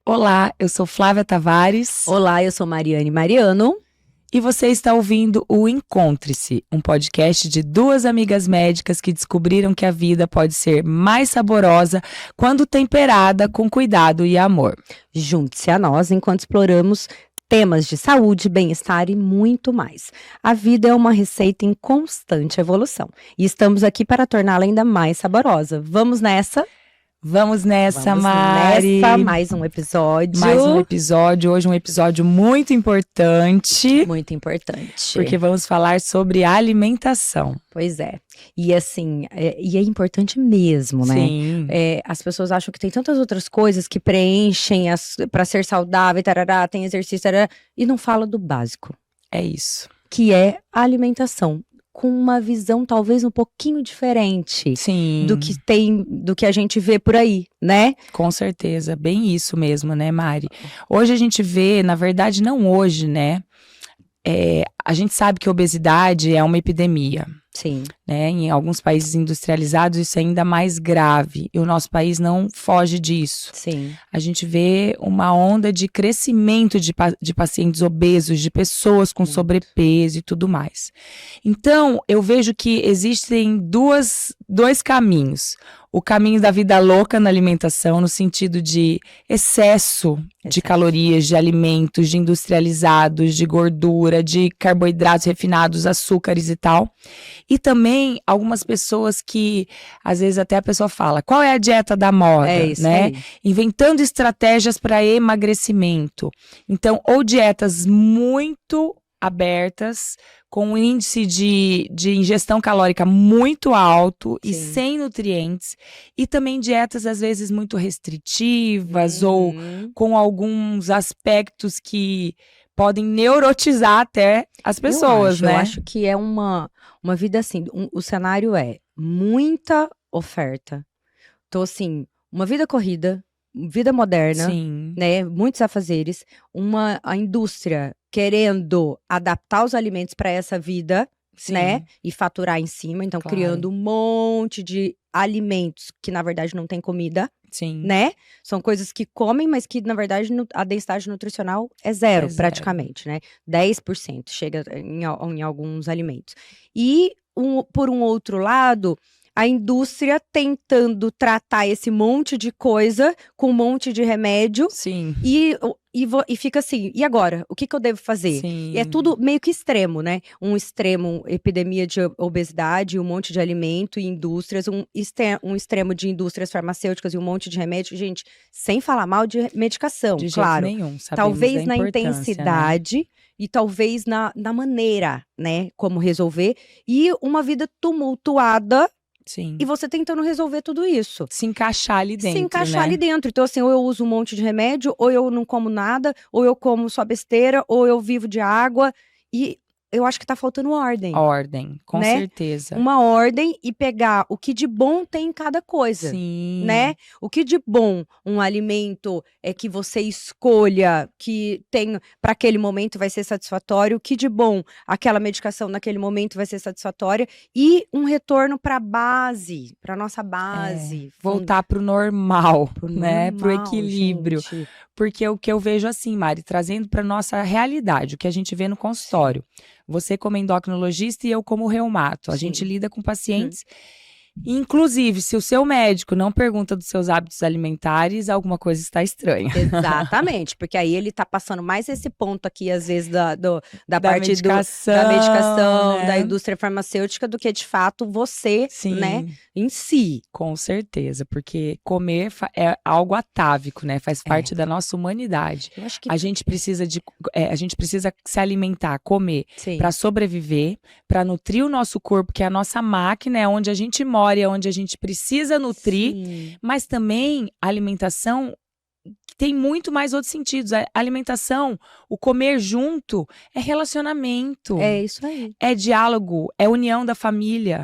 Olá, eu sou Flávia Tavares. Olá, eu sou Mariane Mariano. E você está ouvindo o Encontre-se, um podcast de duas amigas médicas que descobriram que a vida pode ser mais saborosa quando temperada com cuidado e amor. Junte-se a nós enquanto exploramos temas de saúde, bem-estar e muito mais. A vida é uma receita em constante evolução e estamos aqui para torná-la ainda mais saborosa. Vamos nessa? Vamos nessa, Mari. Mais um episódio. Hoje um episódio muito importante. Muito importante. Porque vamos falar sobre alimentação. Pois é. E assim, é importante mesmo, né? Sim. As pessoas acham que tem tantas outras coisas que preenchem para ser saudável, tarará, tem exercício, tarará, e não fala do básico. É isso. Que é a alimentação. Com uma visão talvez um pouquinho diferente. Sim. do que a gente vê por aí, né? Com certeza, bem isso mesmo, né, Mari? Hoje a gente vê, na verdade não hoje, né? A gente sabe que a obesidade é uma epidemia. Sim. Né? Em alguns países industrializados isso é ainda mais grave. E o nosso país não foge disso. Sim. A gente vê uma onda de crescimento de pacientes obesos, de pessoas com sobrepeso e tudo mais. Então, eu vejo que existem dois caminhos. O caminho da vida louca na alimentação, no sentido de excesso de calorias, de alimentos, de industrializados, de gordura, de carboidratos refinados, açúcares e tal. E também algumas pessoas que, às vezes até a pessoa fala, qual é a dieta da moda, né? Aí. Inventando estratégias para emagrecimento. Então, ou dietas muito abertas, com um índice de ingestão calórica muito alto e sem nutrientes, e também dietas às vezes muito restritivas ou com alguns aspectos que podem neurotizar até as pessoas, né? Eu acho que é uma vida assim, o cenário é muita oferta. Então assim, uma vida corrida, vida moderna, Sim. né? Muitos afazeres, a indústria querendo adaptar os alimentos para essa vida, Sim. né? E faturar em cima, então criando um monte de alimentos que na verdade não tem comida. Sim. Né? São coisas que comem, mas que na verdade a densidade nutricional é zero, praticamente, né? 10% chega em alguns alimentos. E por um outro lado, a indústria tentando tratar esse monte de coisa com um monte de remédio. Sim. E fica assim, e agora? O que eu devo fazer? Sim. E é tudo meio que extremo, né? Um extremo, epidemia de obesidade, um monte de alimento e indústrias, um extremo de indústrias farmacêuticas e um monte de remédio. Gente, sem falar mal de medicação, De claro. jeito nenhum, Talvez da na intensidade, né? E talvez na maneira, né? Como resolver. E uma vida tumultuada. Sim. E você tentando resolver tudo isso. Se encaixar ali dentro, Se encaixar né? ali dentro. Então, assim, ou eu uso um monte de remédio, ou eu não como nada, ou eu como só besteira, ou eu vivo de água. E eu acho que tá faltando ordem. Ordem, com né? certeza. Uma ordem e pegar o que de bom tem em cada coisa. Sim. Né? O que de bom um alimento é que você escolha, que tem para aquele momento vai ser satisfatório, o que de bom aquela medicação naquele momento vai ser satisfatória e um retorno para base, para nossa base. Voltar pro normal, né? Pro normal, equilíbrio. gente. Porque o que eu vejo assim, Mari, trazendo para nossa realidade, o que a gente vê no consultório. Você como endocrinologista e eu como reumato. A gente lida com pacientes. Inclusive, se o seu médico não pergunta dos seus hábitos alimentares, alguma coisa está estranha. Exatamente, porque aí ele tá passando mais esse ponto aqui, às vezes, da parte medicação, da medicação, né? da indústria farmacêutica, do que de fato você, né, em si. Com certeza, porque comer é algo atávico, né? Faz parte da nossa humanidade. Eu acho que A gente precisa se alimentar, comer para sobreviver, para nutrir o nosso corpo, que é a nossa máquina, é onde a gente mora, é onde a gente precisa nutrir, mas também a alimentação tem muito mais outros sentidos. A alimentação, o comer junto, é relacionamento. É isso aí. É diálogo, é união da família,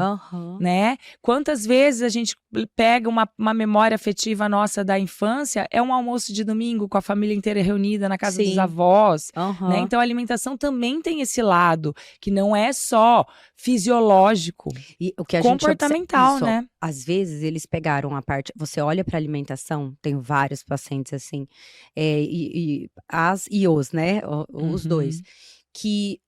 né? Quantas vezes a gente pega uma memória afetiva nossa da infância, é um almoço de domingo com a família inteira reunida na casa dos avós, né? Então a alimentação também tem esse lado, que não é só fisiológico, e o que a comportamental, gente né? Às vezes eles pegaram a parte, você olha para alimentação, tenho vários pacientes assim, os, né, os dois, que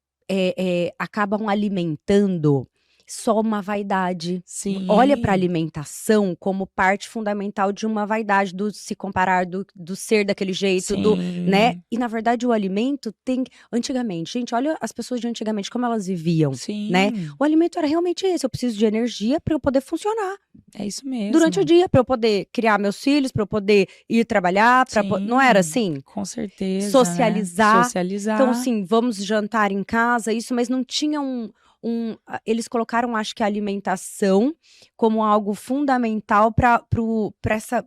acabam alimentando só uma vaidade. Sim. Olha para a alimentação como parte fundamental de uma vaidade, do se comparar, do ser daquele jeito, né? E na verdade o alimento antigamente, gente, olha as pessoas de antigamente, como elas viviam, né? O alimento era realmente esse, eu preciso de energia para eu poder funcionar. É isso mesmo. Durante o dia, para eu poder criar meus filhos, para eu poder ir trabalhar, não era assim? Com certeza. Socializar. Né? Socializar. Então, assim, vamos jantar em casa, isso, mas não tinha eles colocaram, acho que a alimentação como algo fundamental para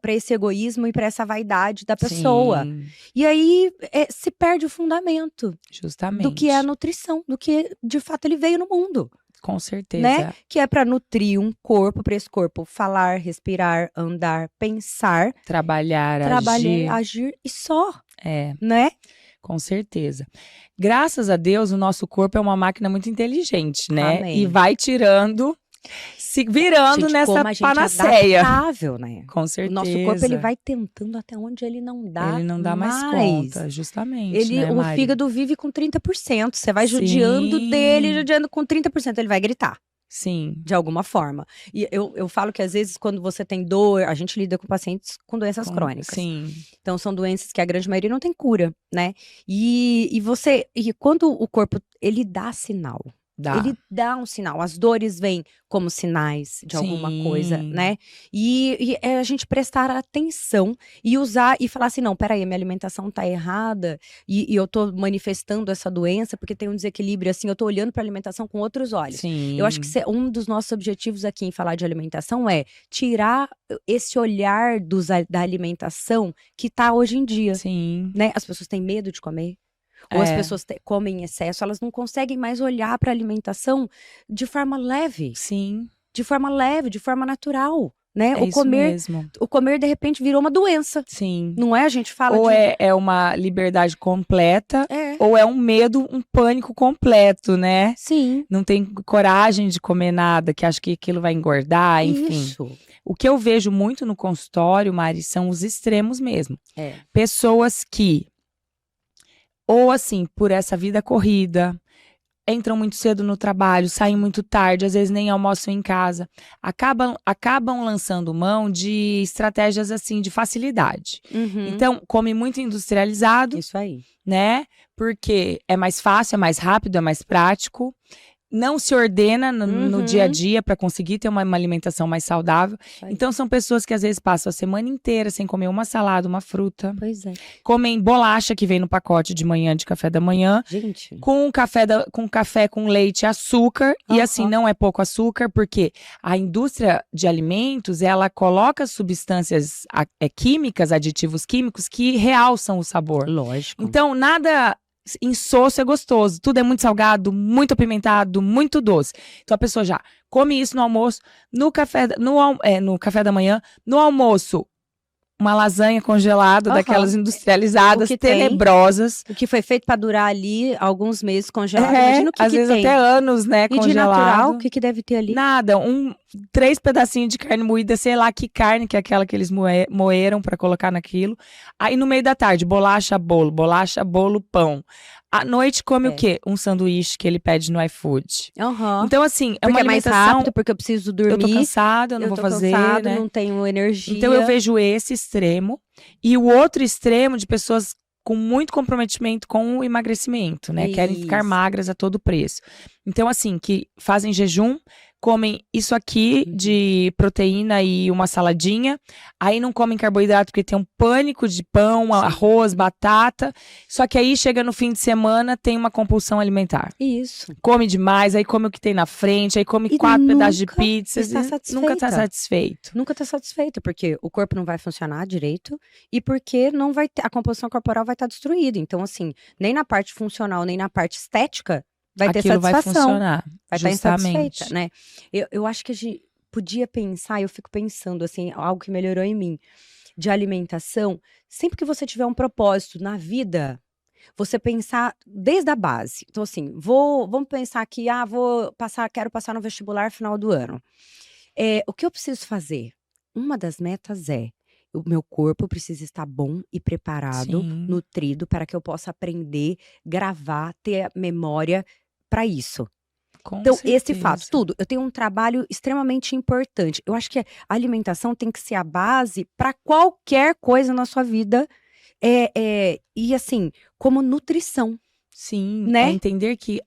esse egoísmo e para essa vaidade da pessoa. Sim. E aí se perde o fundamento. Justamente. Do que é a nutrição, do que de fato ele veio no mundo. Com certeza. Né? Que é para nutrir um corpo, para esse corpo falar, respirar, andar, pensar. Trabalhar, agir e só. É. Né? Com certeza. Graças a Deus, o nosso corpo é uma máquina muito inteligente, né? Amém. E vai tirando, se virando gente, nessa como a gente panaceia. É adaptável, né? Com certeza. O nosso corpo, ele vai tentando até onde ele não dá. Ele não dá mais conta, justamente. O Mari? fígado vive com 30%. Você vai judiando dele, judiando com 30%, ele vai gritar. Sim. De alguma forma. E eu falo que às vezes quando você tem dor, a gente lida com pacientes com doenças crônicas. Sim. Então são doenças que a grande maioria não tem cura, né? E quando o corpo, ele dá sinal. Ele dá um sinal. As dores vêm como sinais de alguma coisa, né? E é a gente prestar atenção e usar e falar assim, não, peraí, minha alimentação tá errada e eu tô manifestando essa doença porque tem um desequilíbrio, assim, eu tô olhando pra alimentação com outros olhos. Sim. Eu acho que um dos nossos objetivos aqui em falar de alimentação é tirar esse olhar da alimentação que tá hoje em dia. Sim. Né? As pessoas têm medo de comer. Ou as pessoas comem em excesso, elas não conseguem mais olhar para a alimentação de forma leve. Sim. De forma leve, de forma natural, né? Mesmo. O comer, de repente, virou uma doença. Sim. Não é? A gente fala ou é uma liberdade completa, ou é um medo, um pânico completo, né? Sim. Não tem coragem de comer nada, que acha que aquilo vai engordar, enfim. Isso. O que eu vejo muito no consultório, Mari, são os extremos mesmo. Pessoas que ou assim, por essa vida corrida, entram muito cedo no trabalho, saem muito tarde, às vezes nem almoçam em casa, acabam lançando mão de estratégias assim de facilidade. Então, come muito industrializado. Isso aí. Né? Porque é mais fácil, é mais rápido, é mais prático. Não se ordena no dia a dia para conseguir ter uma alimentação mais saudável. Então, são pessoas que às vezes passam a semana inteira sem comer uma salada, uma fruta. Pois é. Comem bolacha que vem no pacote de manhã, de café da manhã. Gente. Com café com leite e açúcar. E assim, não é pouco açúcar, porque a indústria de alimentos, ela coloca substâncias químicas, aditivos químicos, que realçam o sabor. Lógico. Então, nada insosso é gostoso. Tudo é muito salgado, muito apimentado, muito doce. Então a pessoa já come isso no almoço, no café da manhã, no almoço, uma lasanha congelada, daquelas industrializadas, tenebrosas. O que foi feito para durar ali alguns meses congelado. Imagina o que às vezes tem. até anos, né, e congelado. De natural, o que deve ter ali? Nada, 3 pedacinhos de carne moída, sei lá que carne, que é aquela que eles moeram para colocar naquilo. Aí no meio da tarde, bolacha, bolo, pão. À noite come o quê? Um sanduíche que ele pede no iFood. Então, assim, porque uma é alimentação... mais rápido, porque eu preciso dormir. Eu tô cansada, eu não vou fazer, né? Não tenho energia. Então, eu vejo esse extremo. E o outro extremo de pessoas com muito comprometimento com o emagrecimento, né? Querem ficar magras a todo preço. Então, assim, que fazem jejum, comem isso aqui de proteína e uma saladinha, aí não comem carboidrato porque tem um pânico de pão, arroz, batata, só que aí chega no fim de semana, tem uma compulsão alimentar. Isso. Come demais, aí come o que tem na frente, aí come E 4 pedaços de nunca pizza, está nunca tá satisfeita. satisfeito. Nunca tá satisfeito, porque o corpo não vai funcionar direito e porque não vai ter, a composição corporal vai estar destruída. Então, assim, nem na parte funcional, nem na parte estética vai ter Aquilo vai satisfação. funcionar, Vai estar justamente. insatisfeita, né? Eu acho que a gente podia pensar, eu fico pensando, assim, algo que melhorou em mim, de alimentação. Sempre que você tiver um propósito na vida, você pensar desde a base. Então, assim, vamos pensar que, quero passar no vestibular final do ano. O que eu preciso fazer? Uma das metas é, o meu corpo precisa estar bom e preparado, Sim. nutrido, para que eu possa aprender, gravar, ter a memória para isso. Com Então, esse certeza. fato, tudo. Eu tenho um trabalho extremamente importante. Eu acho que a alimentação tem que ser a base para qualquer coisa na sua vida. E assim, como nutrição, Sim, né? é entender que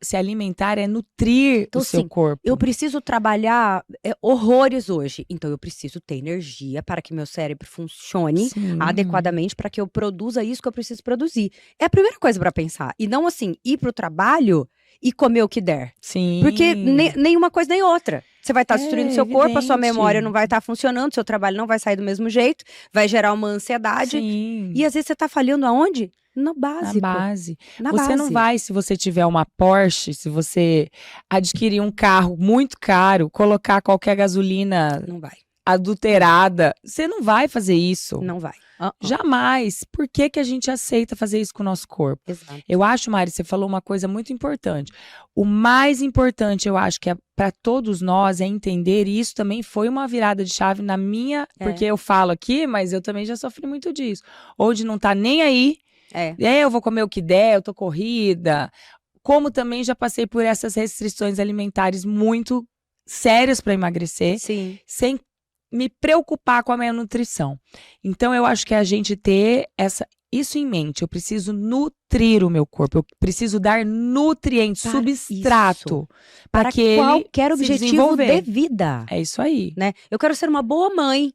se alimentar é nutrir Então, o seu assim, corpo. eu preciso trabalhar horrores hoje. Então, eu preciso ter energia para que meu cérebro funcione Sim. adequadamente, para que eu produza isso que eu preciso produzir. É a primeira coisa para pensar. E não, assim, ir pro trabalho e comer o que der. Sim. Porque nem uma coisa nem outra. Você vai estar destruindo seu corpo, a sua evidente. memória não vai estar funcionando, seu trabalho não vai sair do mesmo jeito, vai gerar uma ansiedade. Sim. E às vezes você tá falhando aonde? No Na básico. base. Na Você não base. vai, se você tiver uma Porsche, se você adquirir um carro muito caro, colocar qualquer gasolina Não vai. adulterada, você não vai fazer isso. Não vai. Jamais. Por que que a gente aceita fazer isso com o nosso corpo? Exato. Eu acho, Mari, você falou uma coisa muito importante. O mais importante, eu acho que para todos nós é entender, e isso também foi uma virada de chave na minha, porque eu falo aqui, mas eu também já sofri muito disso. Ou de não estar nem aí, eu vou comer o que der, eu tô corrida. Como também já passei por essas restrições alimentares muito sérias para emagrecer, Sim. sem me preocupar com a minha nutrição. Então, eu acho que a gente ter isso em mente. Eu preciso nutrir o meu corpo. Eu preciso dar nutrientes, substrato, para que qualquer ele se objetivo desenvolver. de vida. É isso aí. Né? Eu quero ser uma boa mãe.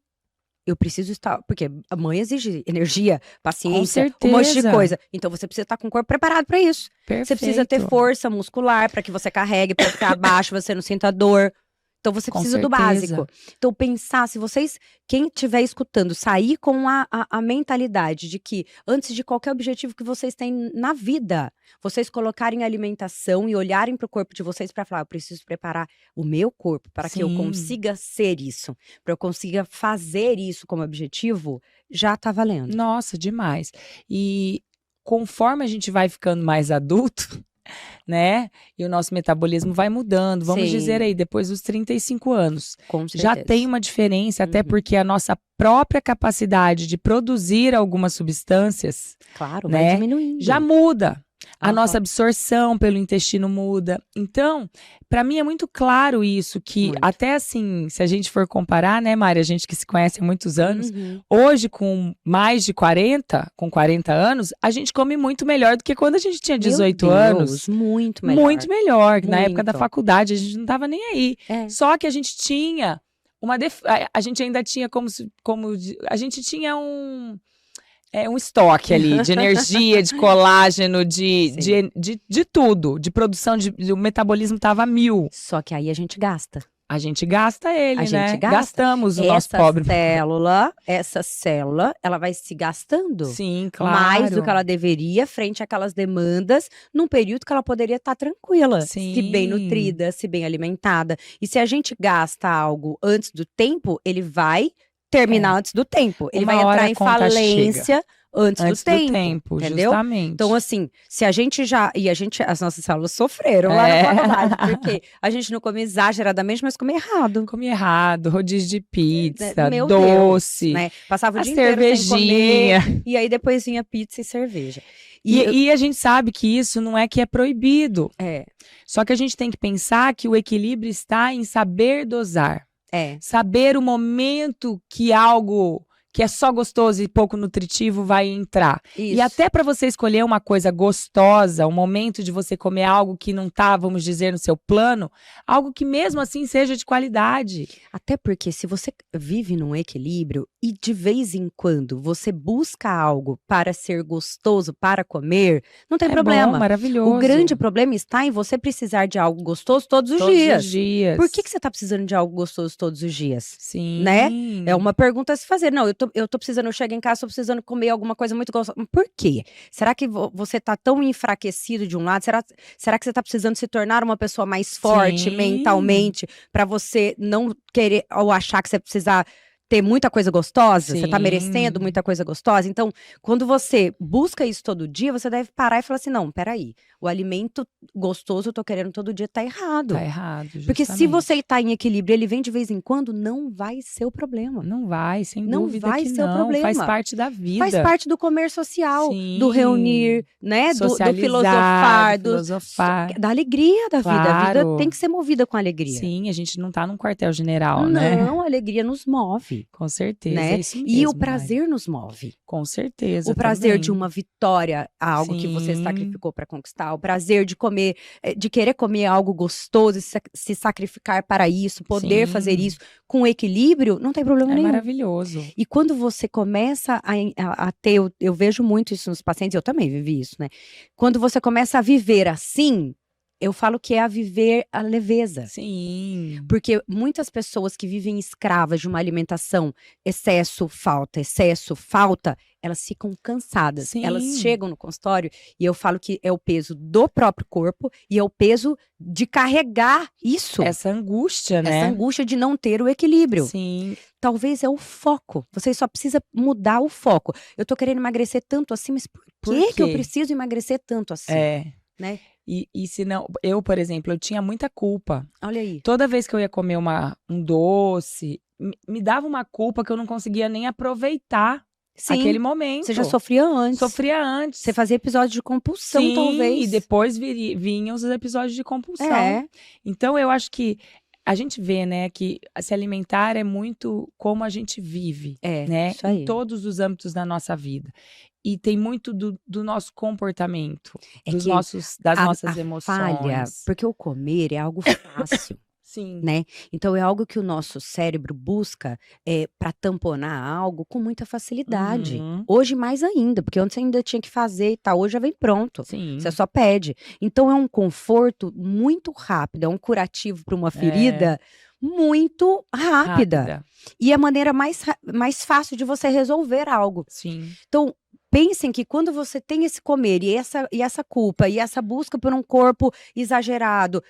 Eu preciso estar... Porque a mãe exige energia, paciência, um monte de coisa. Então, você precisa estar com o corpo preparado para isso. Perfeito. Você precisa ter força muscular para que você carregue, para ficar abaixo, você não sinta dor. Então, você precisa do básico. Então, pensar, se vocês, quem estiver escutando, sair com a mentalidade de que, antes de qualquer objetivo que vocês têm na vida, vocês colocarem alimentação e olharem para o corpo de vocês para falar, eu preciso preparar o meu corpo para que eu consiga ser isso, para eu consiga fazer isso como objetivo, já tá valendo. Nossa, demais. E conforme a gente vai ficando mais adulto, né? E o nosso metabolismo vai mudando. Vamos dizer aí, depois dos 35 anos. Com certeza. Já tem uma diferença, até porque a nossa própria capacidade de produzir algumas substâncias, claro, né, vai diminuindo. já muda. A nossa absorção pelo intestino muda. Então, para mim é muito claro isso, que até assim, se a gente for comparar, né, Mari, a gente que se conhece há muitos anos, hoje com mais de 40, com 40 anos, a gente come muito melhor do que quando a gente tinha 18 anos. Muito melhor. Muito melhor. Na época da faculdade, a gente não tava nem aí. Só que a gente tinha a gente ainda tinha a gente tinha um estoque ali de energia, de colágeno, de tudo, de produção, o metabolismo tava 1000. Só que aí a gente gasta. A gente gasta ele, a né? Gente gasta. Gastamos o nosso pobre. Essa célula, ela vai se gastando. Sim, claro. Mais do que ela deveria, frente àquelas demandas, num período que ela poderia estar tranquila. Sim. Se bem nutrida, se bem alimentada. E se a gente gasta algo antes do tempo, ele vai terminar antes do tempo. Ele vai entrar em falência antes do tempo, entendeu? Justamente. Então, assim, se a gente as nossas células sofreram lá na faculdade, porque a gente não come exageradamente, mas come errado. Come errado, rodízio de pizza, Meu doce, Deus, né? Passava o dia cervejinha. Inteiro sem comer, e aí depois vinha pizza e cerveja. E a gente sabe que isso não é que é proibido. Só que a gente tem que pensar que o equilíbrio está em saber dosar. Saber o momento que algo que é só gostoso e pouco nutritivo vai entrar. Isso. E até para você escolher uma coisa gostosa, um momento de você comer algo que não tá, vamos dizer, no seu plano, algo que mesmo assim seja de qualidade. Até porque se você vive num equilíbrio e de vez em quando você busca algo para ser gostoso, para comer, não tem problema. Bom, maravilhoso. O grande problema está em você precisar de algo gostoso todos os Todos dias. os dias. Por que você está precisando de algo gostoso todos os dias? Sim. Né? É uma pergunta a se fazer. Não, eu tô precisando, eu chego em casa, tô precisando comer alguma coisa muito gostosa. Por quê? Será que você tá tão enfraquecido de um lado? Será que você tá precisando se tornar uma pessoa mais forte Sim. mentalmente para você não querer ou achar que você precisa ter muita coisa gostosa? Você tá Sim. merecendo muita coisa gostosa? Então, quando você busca isso todo dia, você deve parar e falar assim, não, peraí, o alimento gostoso eu tô querendo todo dia tá errado. Tá errado, justamente. Porque se você tá em equilíbrio, ele vem de vez em quando, não vai ser o problema. Não vai, sem Não dúvida vai que ser o não. problema. Faz parte da vida. Faz parte do comer social, Sim. do reunir, né? Do Socializar, filosofar, filosofar. da alegria da vida. A vida Claro. tem que ser movida com alegria. Sim, a gente não tá num quartel-general, né? Não, a alegria nos move. Com certeza, Né? é isso mesmo, E o Mari. prazer nos move. Com certeza O prazer de também. uma vitória, algo que você Sim. sacrificou para conquistar. O prazer de comer, de querer comer algo gostoso, e se sacrificar para isso, poder fazer Sim. isso com equilíbrio, não tem problema É nenhum. maravilhoso. E quando você começa a ter, eu vejo muito isso nos pacientes, eu também vivi isso, né? Quando você começa a viver assim, eu falo que é a viver a leveza. Sim. Porque muitas pessoas que vivem escravas de uma alimentação, excesso, falta, elas ficam cansadas. Sim. Elas chegam no consultório e eu falo que é o peso do próprio corpo e é o peso de carregar isso. Essa angústia, né? Essa angústia de não ter o equilíbrio. Sim. Talvez é o foco. Você só precisa mudar o foco. Eu tô querendo emagrecer tanto assim, mas por que eu quê? preciso emagrecer tanto assim? Né? E se não, eu, por exemplo, eu tinha muita culpa. Olha aí. Toda vez que eu ia comer um doce, me dava uma culpa que eu não conseguia nem aproveitar Sim, aquele momento. você já sofria antes. Sofria antes. Você fazia episódio de compulsão, Sim, talvez. e depois vinham os episódios de compulsão. É. Então, eu acho que a gente vê, né, que se alimentar é muito como a gente vive, né? Isso aí. Em todos os âmbitos da nossa vida. E tem muito do nosso comportamento, das nossas emoções. Falha, porque o comer é algo fácil. Sim. Né? Então é algo que o nosso cérebro busca para tamponar algo com muita facilidade. Uhum. Hoje mais ainda, porque antes você ainda tinha que fazer e tal, hoje já vem pronto. Sim. Você só pede. Então é um conforto muito rápido, é um curativo para uma ferida muito rápida. E é a maneira mais fácil de você resolver algo. Sim. Então, pensem que quando você tem esse comer e essa culpa e essa busca por um corpo exagerado,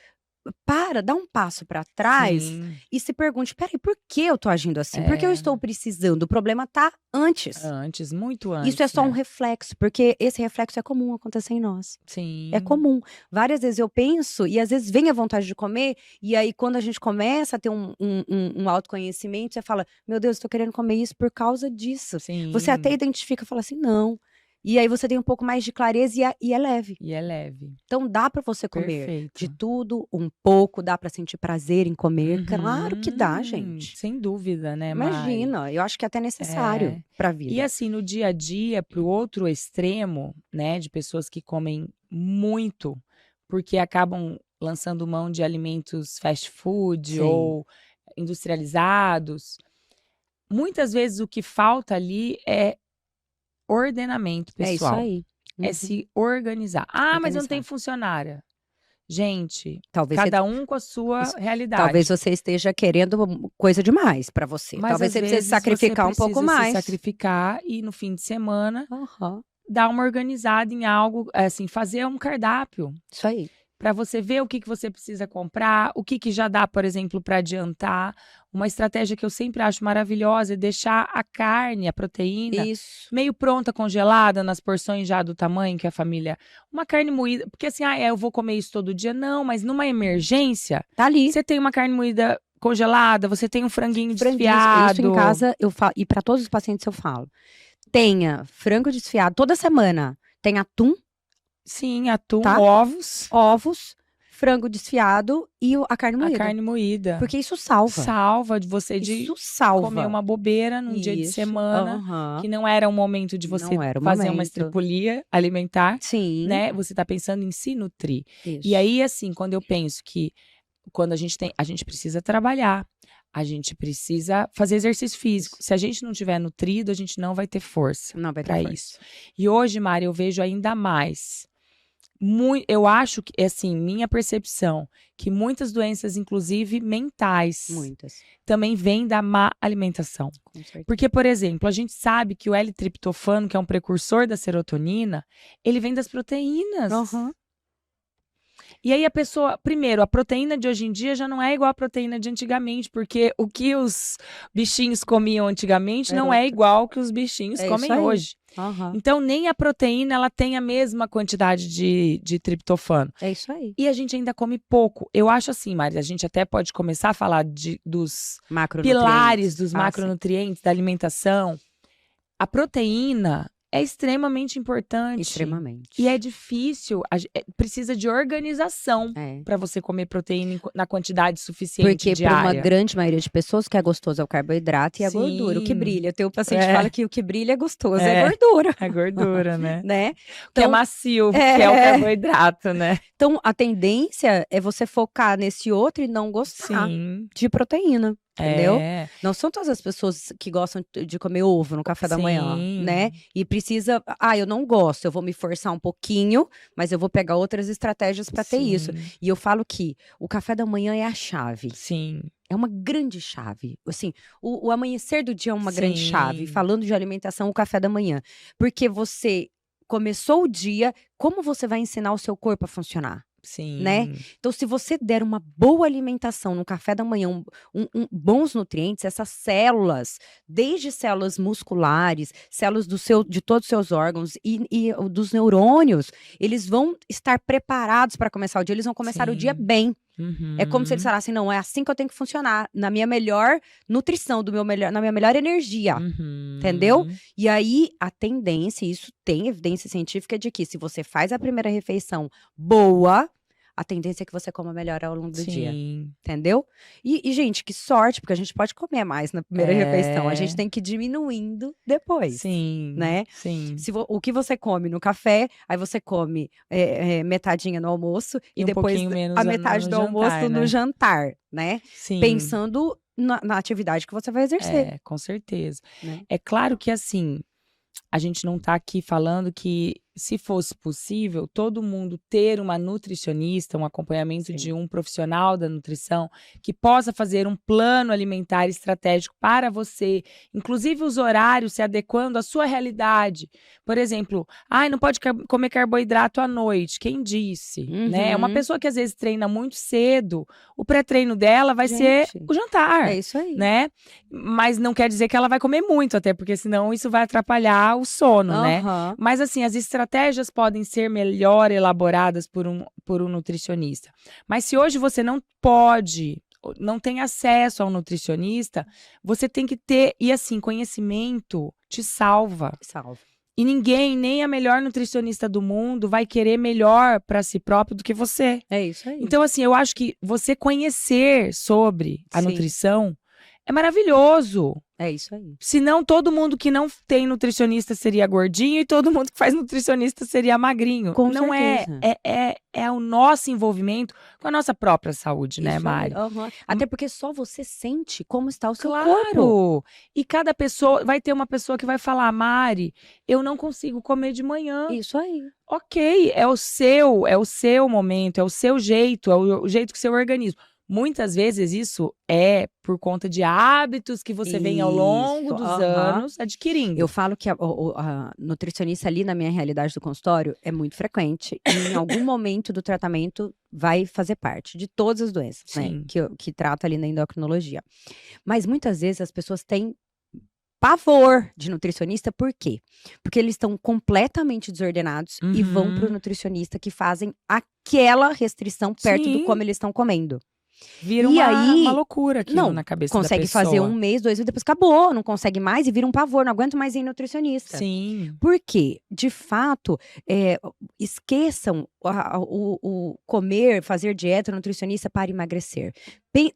dá um passo para trás e se pergunte, peraí, por que eu tô agindo assim? Por que eu estou precisando? O problema tá antes. Antes, muito antes. Isso é só um reflexo, porque esse reflexo é comum acontecer em nós. Sim. É comum. Várias vezes eu penso e às vezes vem a vontade de comer e aí quando a gente começa a ter um autoconhecimento, você fala, meu Deus, estou querendo comer isso por causa disso. Sim. Você até identifica e fala assim, não. E aí você tem um pouco mais de clareza e é leve. E é leve. Então dá pra você comer Perfeito. de tudo, um pouco, dá pra sentir prazer em comer. Claro que dá, gente. Sem dúvida, né, Mari? Imagina, eu acho que é até necessário pra vida. E assim, no dia a dia, pro outro extremo, né, de pessoas que comem muito, porque acabam lançando mão de alimentos fast food ou industrializados, muitas vezes o que falta ali é ordenamento pessoal. É isso aí. É se organizar. Mas eu não tenho funcionária. Gente, talvez cada um com a sua realidade. Talvez você esteja querendo coisa demais pra você. Mas talvez você precise sacrificar um pouco mais. Sacrificar e no fim de semana dar uma organizada em algo, assim, fazer um cardápio. Isso aí. Para você ver o que você precisa comprar, o que já dá, por exemplo, para adiantar. Uma estratégia que eu sempre acho maravilhosa é deixar a carne, a proteína, meio pronta, congelada, nas porções já do tamanho que a família... Uma carne moída, porque assim, eu vou comer isso todo dia. Não, mas numa emergência, tá ali. Você tem uma carne moída congelada, você tem um franguinho desfiado. Isso em casa, eu falo, e para todos os pacientes eu falo. Tenha frango desfiado toda semana. Tem atum. Sim, atum, tá? ovos, frango desfiado e a carne A moída. carne moída. Porque isso salva. Salva de você Isso salva. comer uma bobeira num dia de Isso, semana, aham. que não era um momento de você Não era o fazer uma momento. estripulia alimentar, Sim. né? Você tá pensando em se nutrir. Isso. E aí, assim, quando eu penso que quando a gente precisa trabalhar, a gente precisa fazer exercício físico. Se a gente não tiver nutrido, a gente não vai ter força Não vai ter para força. isso. E hoje, Mari, eu vejo ainda mais. Eu acho que, assim, minha percepção, que muitas doenças, inclusive mentais, Muitas. também vêm da má alimentação. Com certeza. Porque, por exemplo, a gente sabe que o L-triptofano, que é um precursor da serotonina, ele vem das proteínas. Aham. E aí a pessoa, primeiro, a proteína de hoje em dia já não é igual à proteína de antigamente, porque o que os bichinhos comiam antigamente Era não é outra. igual que os bichinhos É comem isso aí. hoje. Aham. Então, nem a proteína ela tem a mesma quantidade de triptofano. É isso aí. E a gente ainda come pouco. Eu acho assim, Mari, a gente até pode começar a falar dos Macronutrientes. pilares dos sim. macronutrientes da alimentação. A proteína é extremamente importante. Extremamente. E é difícil, precisa de organização É. para você comer proteína na quantidade suficiente Porque para uma diária. grande maioria de pessoas, o que é gostoso é o carboidrato e a gordura. O que Sim. brilha. O teu paciente É. fala que o que brilha é gostoso, É. é gordura. A gordura, né? Né? Que é Então, macio, que é o carboidrato, né? Então, a tendência é você focar nesse outro e não gostar Sim. de proteína. Entendeu? É. Não são todas as pessoas que gostam de comer ovo no café da manhã, Sim. né? E precisa, eu não gosto, eu vou me forçar um pouquinho, mas eu vou pegar outras estratégias para ter isso. Sim. E eu falo que o café da manhã é a chave. Sim. É uma grande chave. Assim, o amanhecer do dia é uma grande Sim. chave. Falando de alimentação, o café da manhã. Porque você começou o dia, como você vai ensinar o seu corpo a funcionar? Sim. Né? Então, se você der uma boa alimentação no café da manhã, bons nutrientes, essas células, desde células musculares, células de todos os seus órgãos e dos neurônios, eles vão estar preparados para começar o dia, eles vão começar o dia Sim. bem. Uhum. É como se eles falassem, não, é assim que eu tenho que funcionar, na minha melhor nutrição, na minha melhor energia. Uhum. Entendeu? E aí, a tendência, isso tem evidência científica de que se você faz a primeira refeição boa, a tendência é que você coma melhor ao longo do dia. Sim. Entendeu? E, gente, que sorte, porque a gente pode comer mais na primeira refeição. A É. gente tem que ir diminuindo depois. Sim. Né? Sim. O que você come no café, aí você come metadinha no almoço e um depois pouquinho menos a metade no do jantar, almoço né? no jantar, né? Sim. Pensando na atividade que você vai exercer. É, com certeza. Né? É claro que, assim, a gente não tá aqui falando que, se fosse possível, todo mundo ter uma nutricionista, um acompanhamento Sim. de um profissional da nutrição, que possa fazer um plano alimentar estratégico para você, inclusive os horários se adequando à sua realidade. Por exemplo, não pode comer carboidrato à noite. Quem disse? Né? Uma Uhum. pessoa que às vezes treina muito cedo, o pré-treino dela vai ser Gente, o jantar. É isso aí. Né? Mas não quer dizer que ela vai comer muito, até porque senão isso vai atrapalhar o sono, né? Aham. Mas assim, as estratégias podem ser melhor elaboradas por um nutricionista. Mas se hoje você não tem acesso a um nutricionista, você tem que ter, e assim, conhecimento te salva. Salva. E ninguém, nem a melhor nutricionista do mundo, vai querer melhor para si próprio do que você. É isso aí. Então, assim, eu acho que você conhecer sobre a Sim. nutrição é maravilhoso. É isso aí. Senão, todo mundo que não tem nutricionista seria gordinho e todo mundo que faz nutricionista seria magrinho. Com não certeza. é o nosso envolvimento com a nossa própria saúde, né, Isso aí. Mari? Aham. Até porque só você sente como está o seu corpo. Claro! E cada pessoa, vai ter uma pessoa que vai falar, Mari, eu não consigo comer de manhã. Isso aí. Ok, é o seu momento, é o seu jeito, é o jeito que o seu organismo. Muitas vezes isso é por conta de hábitos que você vem ao longo dos anos adquirindo. Eu falo que a nutricionista ali na minha realidade do consultório é muito frequente. E em algum momento do tratamento vai fazer parte de todas as doenças, né? Sim. Que trata ali na endocrinologia. Mas muitas vezes as pessoas têm pavor de nutricionista, por quê? Porque eles estão completamente desordenados e vão pro nutricionista que fazem aquela restrição perto do Sim. como eles estão comendo. Vira E uma, aí, uma loucura aquilo não, na cabeça da consegue pessoa. fazer 1 mês, 2 meses, depois acabou, não consegue mais e vira um pavor, não aguento mais ir em nutricionista. Sim. Por quê? De fato, esqueçam o comer, fazer dieta, nutricionista para emagrecer.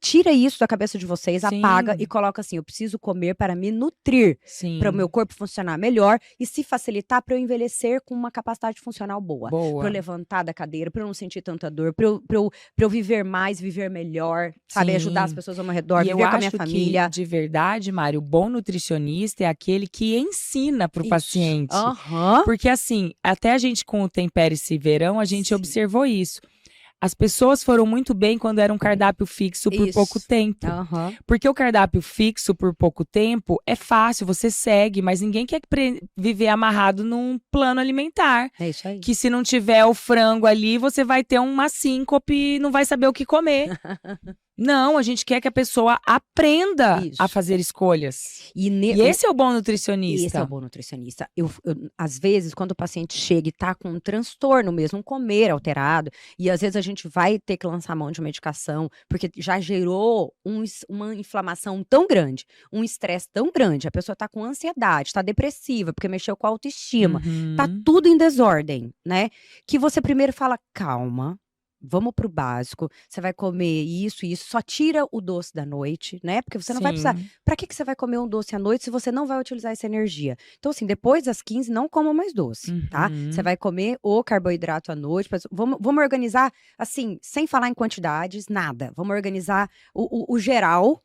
Tira isso da cabeça de vocês, apaga Sim. e coloca assim: eu preciso comer para me nutrir, para o meu Sim. corpo funcionar melhor e, se facilitar, para eu envelhecer com uma capacidade funcional boa. Para eu Boa. levantar da cadeira, para eu não sentir tanta dor, para eu viver mais, viver melhor, sabe? Ajudar as Sim. pessoas ao meu redor, E eu viver com a minha acho família. que, de verdade, Mário, o bom nutricionista é aquele que ensina para o Isso. paciente. Aham. Porque assim, até a gente com o Tempere-se Verão, a gente Sim. observou isso. As pessoas foram muito bem quando era um cardápio fixo por pouco Isso. tempo. Aham. Porque o cardápio fixo por pouco tempo é fácil, você segue, mas ninguém quer viver amarrado num plano alimentar. É isso aí. Que se não tiver o frango ali, você vai ter uma síncope e não vai saber o que comer. Não, a gente quer que a pessoa aprenda Isso. a fazer escolhas. E esse é o bom nutricionista. Esse é o bom nutricionista. Às vezes, quando o paciente chega e tá com um transtorno mesmo, um comer alterado, e às vezes a gente vai ter que lançar mão de medicação, porque já gerou uma inflamação tão grande, um estresse tão grande, a pessoa tá com ansiedade, tá depressiva, porque mexeu com a autoestima, tá tudo em desordem, né? Que você primeiro fala, calma. Vamos pro básico, você vai comer isso e isso, só tira o doce da noite, né? Porque você não vai precisar. Sim. Pra que você vai comer um doce à noite se você não vai utilizar essa energia? Então, assim, depois das 15, não coma mais doce, tá? Você vai comer o carboidrato à noite. Vamos organizar, assim, sem falar em quantidades, nada. Vamos organizar o geral.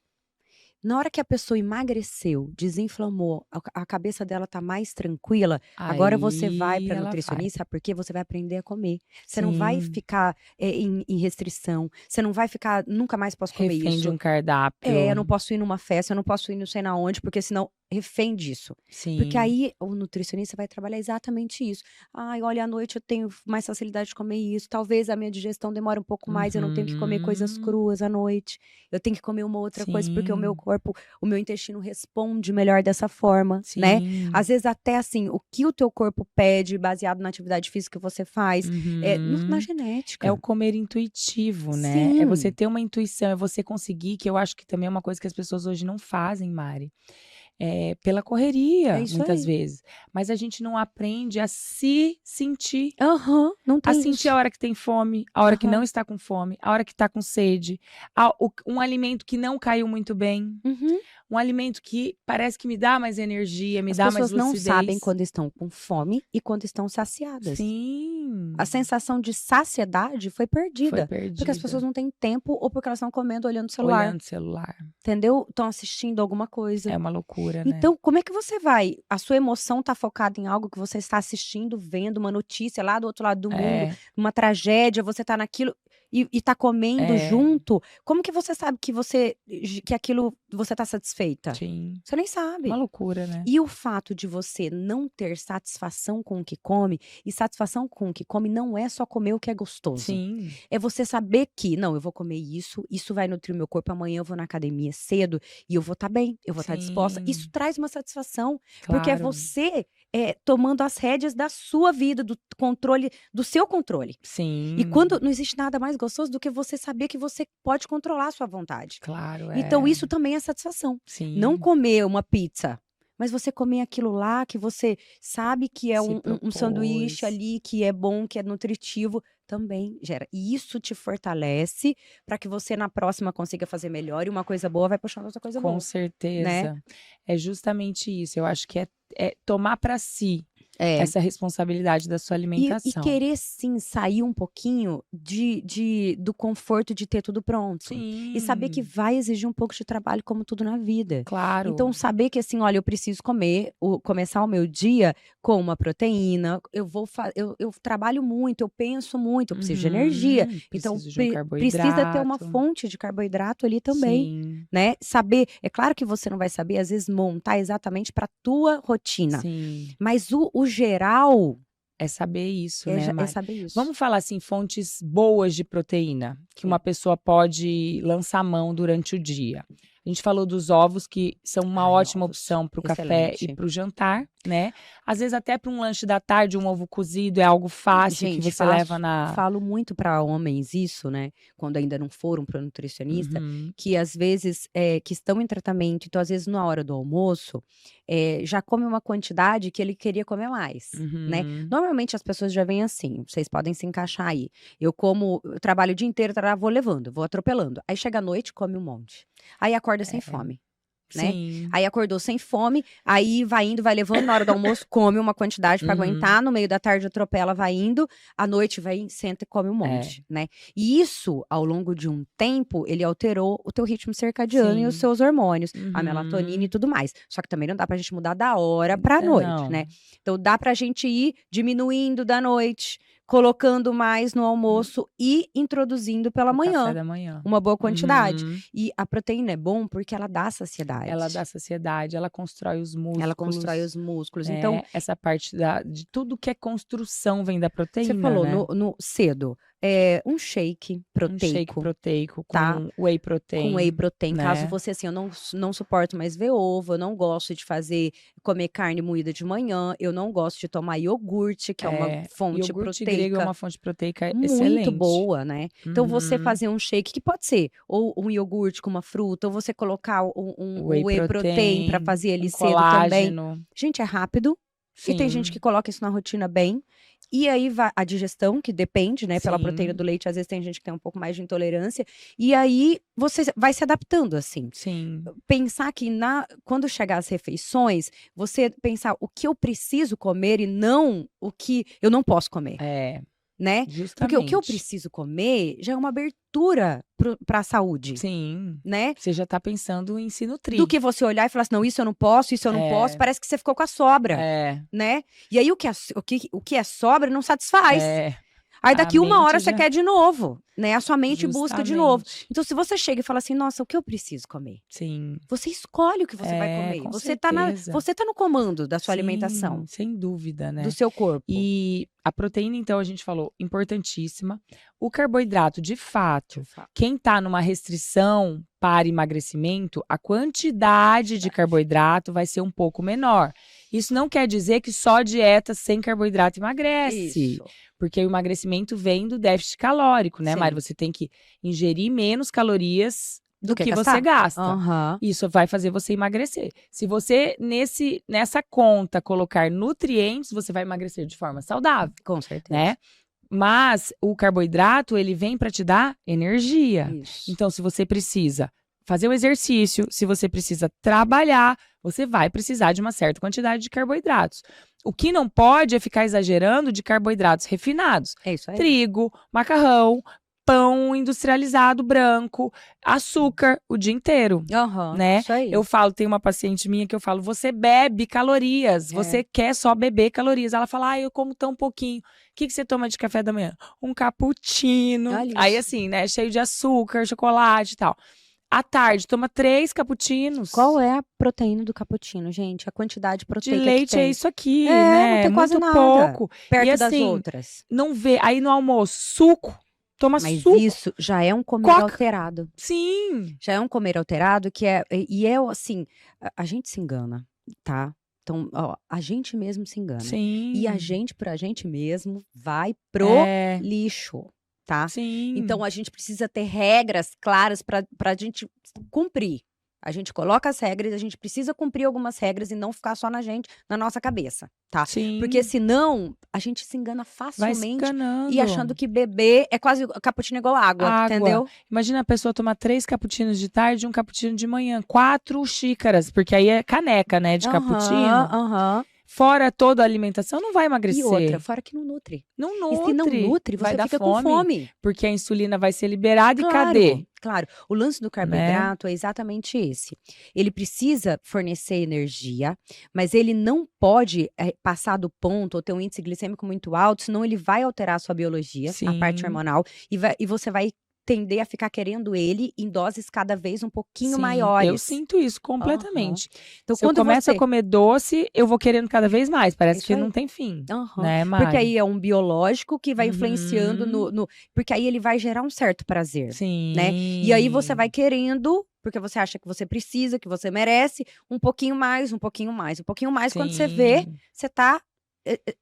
Na hora que a pessoa emagreceu, desinflamou, a cabeça dela tá mais tranquila, agora você vai Aí pra ela nutricionista porque você vai aprender a comer. Você não Sim. vai ficar em restrição, você não vai ficar, nunca mais posso comer refém de isso. um cardápio. Eu não posso ir numa festa, eu não posso ir não sei na onde, porque senão refém disso. Sim. Porque aí o nutricionista vai trabalhar exatamente isso. Ai, olha, à noite eu tenho mais facilidade de comer isso. Talvez a minha digestão demore um pouco mais, eu não tenho que comer coisas cruas à noite. Eu tenho que comer uma outra coisa, porque o meu Sim. corpo, o meu intestino responde melhor dessa forma, né? Sim. Às vezes até assim, o que o teu corpo pede, baseado na atividade física que você faz, na genética. É o comer intuitivo, né? É Sim. você ter uma intuição, é você conseguir, que eu acho que também é uma coisa que as pessoas hoje não fazem, Mari. Pela correria, É isso muitas aí. vezes. Mas a gente não aprende a se sentir. Aham, não A tem sentir isso. a hora que tem fome, a hora que Aham. não está com fome, a hora que está com sede, um alimento que não caiu muito bem, Uhum. um alimento que parece que me dá mais energia, me As dá mais pessoas não lucidez. sabem quando estão com fome e quando estão saciadas. Sim. A sensação de saciedade foi perdida. Foi perdida. Porque as pessoas não têm tempo ou porque elas estão comendo olhando o celular. Olhando o celular. Entendeu? Estão assistindo alguma coisa. É uma loucura, né? Então, como é que você vai? A sua emoção tá focada em algo que você está assistindo, vendo uma notícia lá do outro lado do mundo, uma tragédia, você tá naquilo e tá comendo junto. Como que você sabe que aquilo você tá satisfeita? Sim. Você nem sabe. Uma loucura, né? E o fato de você não ter satisfação com o que come, e satisfação com o que come não é só comer o que é gostoso. Sim. É você saber que, não, eu vou comer isso vai nutrir o meu corpo, amanhã eu vou na academia cedo e eu vou estar bem, eu vou estar disposta. Sim. Isso traz uma satisfação, Claro. porque é você tomando as rédeas da sua vida, do controle, do seu controle. Sim. E quando não existe nada mais gostoso do que você saber que você pode controlar a sua vontade. Claro, Então isso também é satisfação. Sim. Não comer uma pizza, mas você comer aquilo lá que você sabe que é Se um sanduíche propôs. ali, que é bom, que é nutritivo, também gera. E isso te fortalece para que você na próxima consiga fazer melhor e uma coisa boa vai puxando outra coisa boa. Com certeza. Né? É justamente isso. Eu acho que é tomar para si É. essa responsabilidade da sua E alimentação. querer, sim, sair um pouquinho do conforto de ter tudo pronto. Sim. E saber que vai exigir um pouco de trabalho, como tudo na vida. Claro. Então, saber que assim, olha, eu preciso começar o meu dia com uma proteína, eu trabalho muito, eu penso muito, eu preciso de energia. Então, Preciso de um precisa ter uma carboidrato. fonte de carboidrato ali também. Sim. Né? Saber, é claro que você não vai saber, às vezes, montar exatamente para tua rotina. Sim. Mas o geral é saber isso, né, é Mari? saber isso. Vamos falar assim, fontes boas de proteína que uma pessoa pode lançar mão durante o dia. A gente falou dos ovos, que são uma ótima ovos. opção para o café e Excelente. para o jantar, né? Às vezes até para um lanche da tarde, um ovo cozido é algo fácil que Gente, você leva na... falo muito para homens isso, né? Quando ainda não foram para nutricionista, Uhum. que às vezes que estão em tratamento, então às vezes na hora do almoço já come uma quantidade que ele queria comer mais, né? Uhum. Normalmente as pessoas já vêm assim, vocês podem se encaixar aí. Eu trabalho o dia inteiro, vou levando, vou atropelando. Aí chega à noite, come um monte. Aí acorda sem fome. Né? Sim. Aí acordou sem fome, aí vai indo, vai levando, na hora do almoço come uma quantidade para aguentar, no meio da tarde atropela, vai indo, à noite vai, senta e come um monte, né? E isso, ao longo de um tempo, ele alterou o teu ritmo circadiano e os Sim. seus hormônios, a Uhum. melatonina e tudo mais. Só que também não dá pra gente mudar da hora pra noite, Não. né? Então dá pra gente ir diminuindo da noite, colocando mais no almoço e introduzindo pela O café manhã. da manhã. Uma boa quantidade. Uhum. E a proteína é bom porque ela dá saciedade. Ela dá saciedade, ela constrói os músculos. Ela constrói os músculos. Então, essa parte de tudo que é construção vem da proteína, você falou né? no cedo, um shake proteico. Um shake proteico com tá? whey protein. Com whey protein. né? Caso você, assim, eu não suporto mais ver ovo, eu não gosto de comer carne moída de manhã, eu não gosto de tomar iogurte, que é uma fonte iogurte proteica. grego é uma fonte proteica muito excelente. boa, né? Então, você Uhum. fazer um shake, que pode ser ou um iogurte com uma fruta, ou você colocar um Whey protein para fazer ele cedo também. colágeno. Gente, é rápido. E tem gente que coloca isso na rotina bem. E aí vai a digestão, que depende, né? Pela Sim. proteína do leite, às vezes tem gente que tem um pouco mais de intolerância. E aí você vai se adaptando, assim. Sim. Pensar que quando chegar as refeições, você pensar o que eu preciso comer e não o que eu não posso comer. Né? Justamente. Porque o que eu preciso comer já é uma abertura para a saúde. Sim. Né? Você já tá pensando em se nutrir. Do que você olhar e falar assim, não, isso eu não posso, isso eu não posso, parece que você ficou com a sobra. Né? E aí o que é sobra não satisfaz. Aí daqui uma hora você quer de novo, né? A sua mente busca de novo. Então, se você chega e fala assim, nossa, o que eu preciso comer? Sim. Você escolhe o que você vai comer. Você tá no comando da sua alimentação. Sem dúvida, né? Do seu corpo. E a proteína, então, a gente falou, importantíssima. O carboidrato, de fato, quem tá numa restrição para emagrecimento, a quantidade de carboidrato vai ser um pouco menor. Isso não quer dizer que só dieta sem carboidrato emagrece. Isso. Porque o emagrecimento vem do déficit calórico, né, Mari? Você tem que ingerir menos calorias do que você gasta. Uhum. Isso vai fazer você emagrecer. Se você, nessa conta, colocar nutrientes, você vai emagrecer de forma saudável. Com certeza. Né? Mas o carboidrato, ele vem para te dar energia. Isso. Então, se você precisa fazer o exercício, se você precisa trabalhar, você vai precisar de uma certa quantidade de carboidratos. O que não pode é ficar exagerando de carboidratos refinados. É isso aí. Trigo, macarrão, pão industrializado branco, açúcar o dia inteiro, né? Isso aí. Eu falo, tem uma paciente minha que eu falo, você bebe calorias, você quer só beber calorias. Ela fala, eu como tão pouquinho. O que você toma de café da manhã? Um cappuccino. Aí assim, né, cheio de açúcar, chocolate e tal. À tarde, toma 3 cappuccinos. Qual é a proteína do cappuccino, gente? A quantidade proteica de leite que tem. É isso aqui, né? Não tem quase muito nada. pouco. Perto e, das assim, outras. Não vê. Aí no almoço, suco. Toma Mas suco. isso já é um comer alterado. Sim. Já é um comer alterado que assim, a gente se engana, tá? Então, a gente mesmo se engana. Sim. E a gente, pra gente mesmo, vai pro lixo. Tá? Sim. Então a gente precisa ter regras claras pra gente cumprir. A gente coloca as regras, a gente precisa cumprir algumas regras e não ficar só na nossa cabeça, tá? Sim. Porque senão a gente se engana facilmente. Vai se enganando. E achando que beber é quase cappuccino igual água, entendeu? Imagina a pessoa tomar 3 cappuccinos de tarde e um cappuccino de manhã. 4 xícaras, porque aí é caneca, né, de cappuccino. Fora toda a alimentação, não vai emagrecer. E outra, fora que não nutre. Não nutre. E se não nutre, você fica com fome. Porque a insulina vai ser liberada e cadê? Claro. O lance do carboidrato é exatamente esse. Ele precisa fornecer energia, mas ele não pode passar do ponto ou ter um índice glicêmico muito alto, senão ele vai alterar a sua biologia, a parte hormonal, e você vai tender a ficar querendo ele em doses cada vez um pouquinho maiores. Eu sinto isso completamente. Então, se eu começo a comer doce, eu vou querendo cada vez mais. Parece que não tem fim. Né, Mari? Porque aí é um biológico que vai influenciando porque aí ele vai gerar um certo prazer. Sim. Né? E aí você vai querendo porque você acha que você precisa, que você merece um pouquinho mais, um pouquinho mais, um pouquinho mais. Quando você vê, Sim, você tá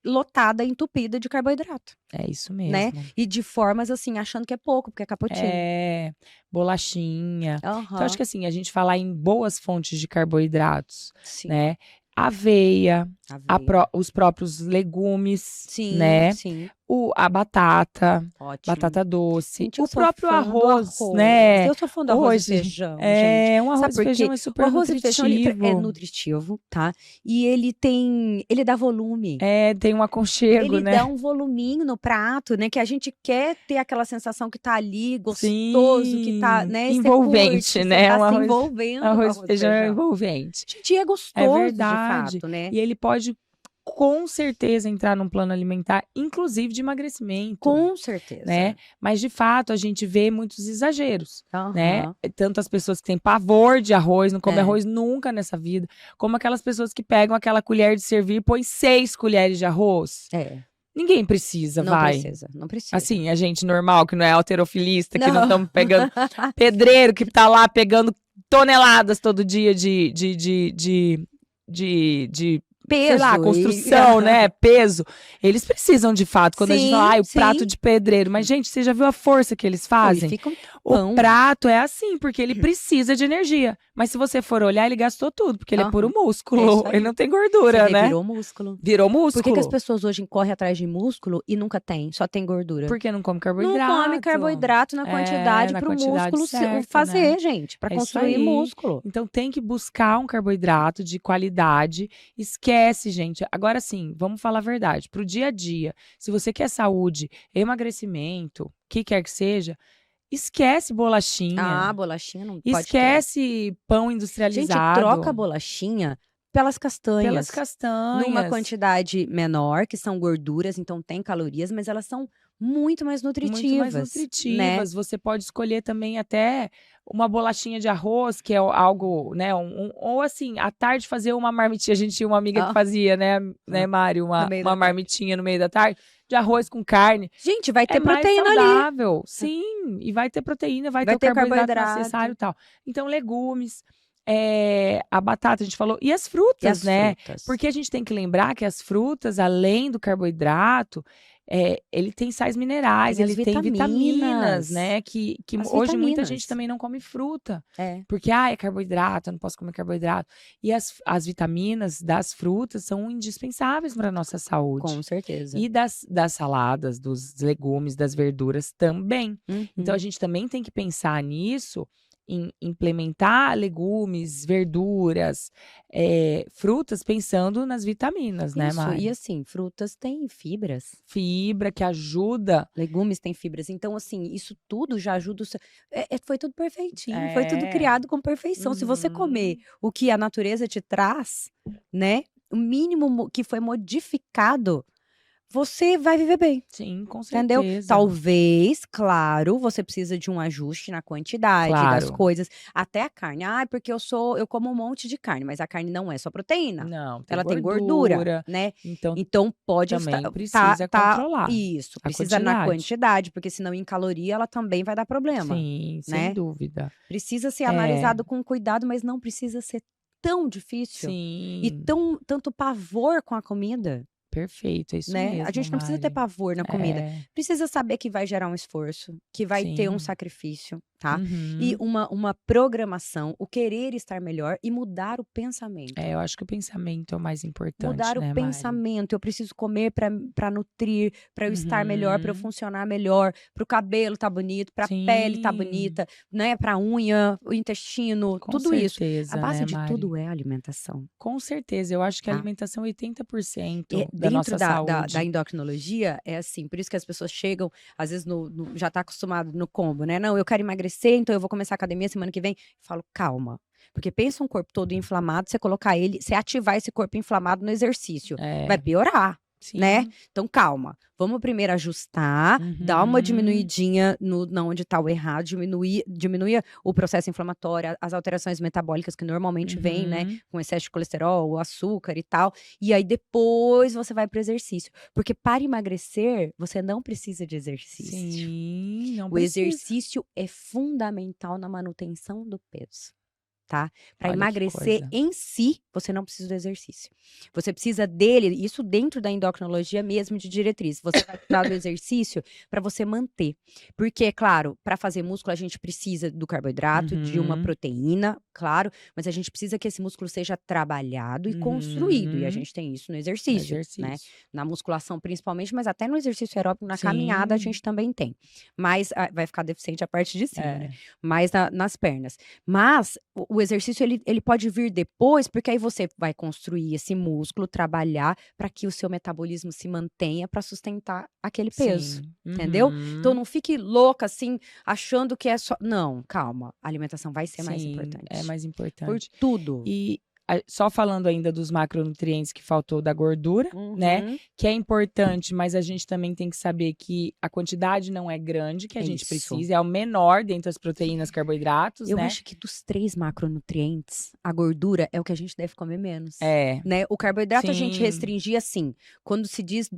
lotada, entupida de carboidrato, é isso né? mesmo. E de formas assim, achando que é pouco, porque é cappuccino. É, bolachinha. Então, acho Aham, que assim, a gente falar em boas fontes de carboidratos, sim. né? Aveia, Aveia. os próprios legumes, Sim, né? sim. A batata, Ótimo. batata doce, Gente, eu o sou próprio fã do arroz, arroz. né? Eu sou fã do arroz e Hoje, feijão, gente. um Sabe arroz e por quê? feijão é O super arroz e feijão, é nutritivo. nutritivo, tá? E ele dá volume. Tem um aconchego, Ele dá né? um voluminho no prato, né? Que a gente quer ter aquela sensação que tá ali, gostoso, que tá, Sim, né? Você envolvente, curte, você né? tá se envolvendo com Arroz e arroz e feijão é feijão. envolvente. Gente, e é É gostoso, de verdade. fato, né? E ele pode, com certeza, entrar num plano alimentar, inclusive de emagrecimento, Com né? certeza. Mas, de fato, a gente vê muitos exageros, né? Aham. Tanto as pessoas que têm pavor de arroz, não comem É. arroz nunca nessa vida, como aquelas pessoas que pegam aquela colher de servir e põem 6 colheres de arroz. É. Ninguém precisa, Não vai. precisa, não precisa. Assim, a gente normal, que não é halterofilista, que não Não. estamos pegando pedreiro que tá lá pegando toneladas todo dia de sei lá, Peso construção, né? Peso. Eles precisam de fato. Quando a gente fala, o Sim, prato sim. de pedreiro. Mas, gente, você já viu a força que eles Não, e fazem? fica um O tempão. prato é assim, porque ele precisa de energia. Mas se você for olhar, ele gastou tudo, porque ele é puro Aham. É músculo. isso aí. Ele não tem Você gordura, vê, né? virou músculo. Virou Por que as músculo. pessoas hoje correm atrás de músculo e nunca tem? Só tem gordura. Porque não come Não carboidrato. come carboidrato na quantidade na pro quantidade músculo certa, fazer, né? gente. Pra É isso construir aí. músculo. Então tem que buscar um carboidrato de qualidade. Esquece, gente. Agora sim, vamos falar a verdade. Pro dia a dia, se você quer saúde, emagrecimento, o que quer que seja, esquece bolachinha. Ah, bolachinha não pode ter. Esquece pão Gente, industrializado. troca a bolachinha pelas castanhas. Pelas castanhas. Numa quantidade menor, que são gorduras, então tem calorias, mas elas são muito mais nutritivas. Muito mais né? nutritivas. Você pode escolher também até uma bolachinha de arroz, que é algo, né? Ou assim, à tarde fazer uma marmitinha. A gente tinha uma amiga que Ah. fazia, né, Mário? No meio da Uma marmitinha no meio da tarde, de arroz com carne. Gente, vai ter É mais proteína ali. saudável. Sim, e vai ter proteína, vai ter o carboidrato necessário e tal. Então, legumes, a batata, a gente falou, e as frutas, E as né? frutas. Porque a gente tem que lembrar que as frutas, além do carboidrato, ele tem sais minerais, Tem as ele tem vitaminas, vitaminas. né? Que As hoje muita vitaminas. gente também não come fruta. É. Porque, é carboidrato, eu não posso comer carboidrato. E as vitaminas das frutas são indispensáveis para a nossa saúde. Com certeza. E das saladas, dos legumes, das verduras também. Então, a Uhum. gente também tem que pensar nisso, em implementar legumes, verduras, frutas, pensando nas vitaminas, né, Isso, Mari? e assim, frutas têm fibras, Fibra que ajuda. legumes têm fibras. Então, assim, isso tudo já ajuda. Foi tudo perfeitinho, foi tudo É. criado com perfeição. Se você comer Uhum. o que a natureza te traz, né? O mínimo que foi modificado, você vai viver bem. Sim, com Entendeu? certeza. Talvez, claro, você precisa de um ajuste na quantidade das Claro. coisas. Até a carne. Ah, porque eu como um monte de carne, mas a carne não é só proteína. Não, Ela tem gordura, né? Então, Então pode também estar. precisa controlar Isso, a precisa na quantidade. quantidade, porque senão em caloria ela também vai dar problema. Sim, né? sem dúvida. Precisa ser analisado com cuidado, mas não precisa ser tão difícil e Sim, tanto pavor com a comida. perfeito, é isso né? mesmo, A gente não precisa ter Mari. pavor na comida. É, Precisa saber que vai gerar um esforço, que vai ter um sim. sacrifício, tá? E Uhum. uma programação, o querer estar melhor e mudar o pensamento. Eu acho que o pensamento é o mais importante, Mudar né, o Mari? pensamento. Eu preciso comer para nutrir, para eu estar melhor, para eu Uhum. funcionar melhor, para o cabelo tá bonito, para a pele tá Sim. bonita, né? Para a unha, o intestino, Com tudo isso. certeza, A base né, de Mari? tudo é a alimentação. Com certeza, eu acho que a Tá. alimentação é 80% da Dentro nossa da saúde. endocrinologia, é assim, por isso que as pessoas chegam, às vezes já tá acostumado no combo, né? Não, eu quero emagrecer, então eu vou começar a academia semana que vem. Eu falo, calma. Porque pensa um corpo todo inflamado, você colocar ele, você ativar esse corpo inflamado no exercício. Vai piorar. Sim. né? Então, calma. Vamos primeiro ajustar, dar uma diminuidinha na onde tá o errado, diminuir o processo inflamatório, as alterações metabólicas que normalmente vêm, né? Com excesso de colesterol, o açúcar e tal. E aí, depois você vai pro exercício. Porque para emagrecer, você não precisa de exercício. Sim, não O precisa. exercício é fundamental na manutenção do peso. Tá? Para Olha que emagrecer coisa. em si, você não precisa do exercício. Você precisa dele, isso dentro da endocrinologia mesmo de diretriz. Você vai precisar do exercício para você manter. Porque, claro, para fazer músculo a gente precisa do carboidrato, de uma proteína, claro, mas a gente precisa que esse músculo seja trabalhado e construído. E a gente tem isso no exercício, né? Na musculação principalmente, mas até no exercício aeróbico, na caminhada a gente também tem. Mas vai ficar deficiente a parte de cima, né? Mais nas pernas. Mas o exercício, ele pode vir depois, porque aí você vai construir esse músculo, trabalhar para que o seu metabolismo se mantenha para sustentar aquele peso, entendeu? Então, não fique louca, assim, achando que é só... Não, calma. A alimentação vai ser mais importante. É mais importante. Por tudo. E só falando ainda dos macronutrientes que faltou da gordura, né? Que é importante, mas a gente também tem que saber que a quantidade não é grande, que a gente precisa, é o menor dentre as proteínas, carboidratos, Eu né? acho que dos 3 macronutrientes, a gordura é o que a gente deve comer menos. Né? O carboidrato a gente restringir assim, quando se diz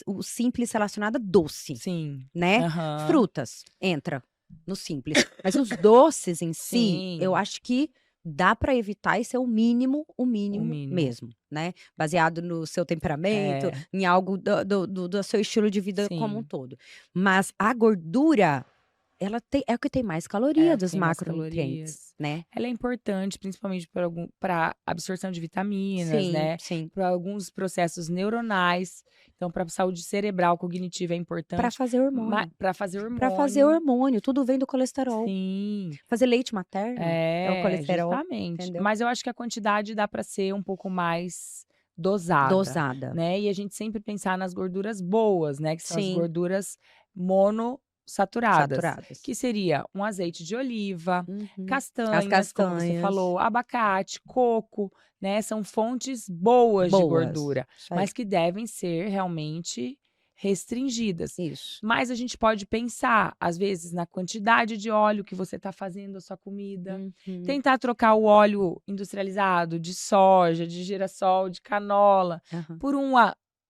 o simples relacionado a doce. Sim. Né? Frutas, entra no simples. Mas os doces em si, eu acho que dá para evitar e ser o mínimo mesmo, né? Baseado no seu temperamento, em algo do seu estilo de vida como um todo. Mas a gordura, ela é o que tem mais caloria dos macronutrientes, né? Ela é importante, principalmente para absorção de vitaminas, né? Para alguns processos neuronais. Então, para a saúde cerebral, cognitiva é importante. Para fazer hormônio. Para fazer hormônio. Para fazer hormônio. Tudo vem do colesterol. Sim. Fazer leite materno é o colesterol. Justamente. Entendeu? Mas eu acho que a quantidade dá para ser um pouco mais dosada. Né? E a gente sempre pensar nas gorduras boas, né? Que são as gorduras monossaturadas. Que seria um azeite de oliva, castanhas, como você falou, abacate, coco, né? São fontes boas de gordura, mas que devem ser realmente restringidas. Isso. Mas a gente pode pensar, às vezes, na quantidade de óleo que você está fazendo a sua comida. Tentar trocar o óleo industrializado de soja, de girassol, de canola, por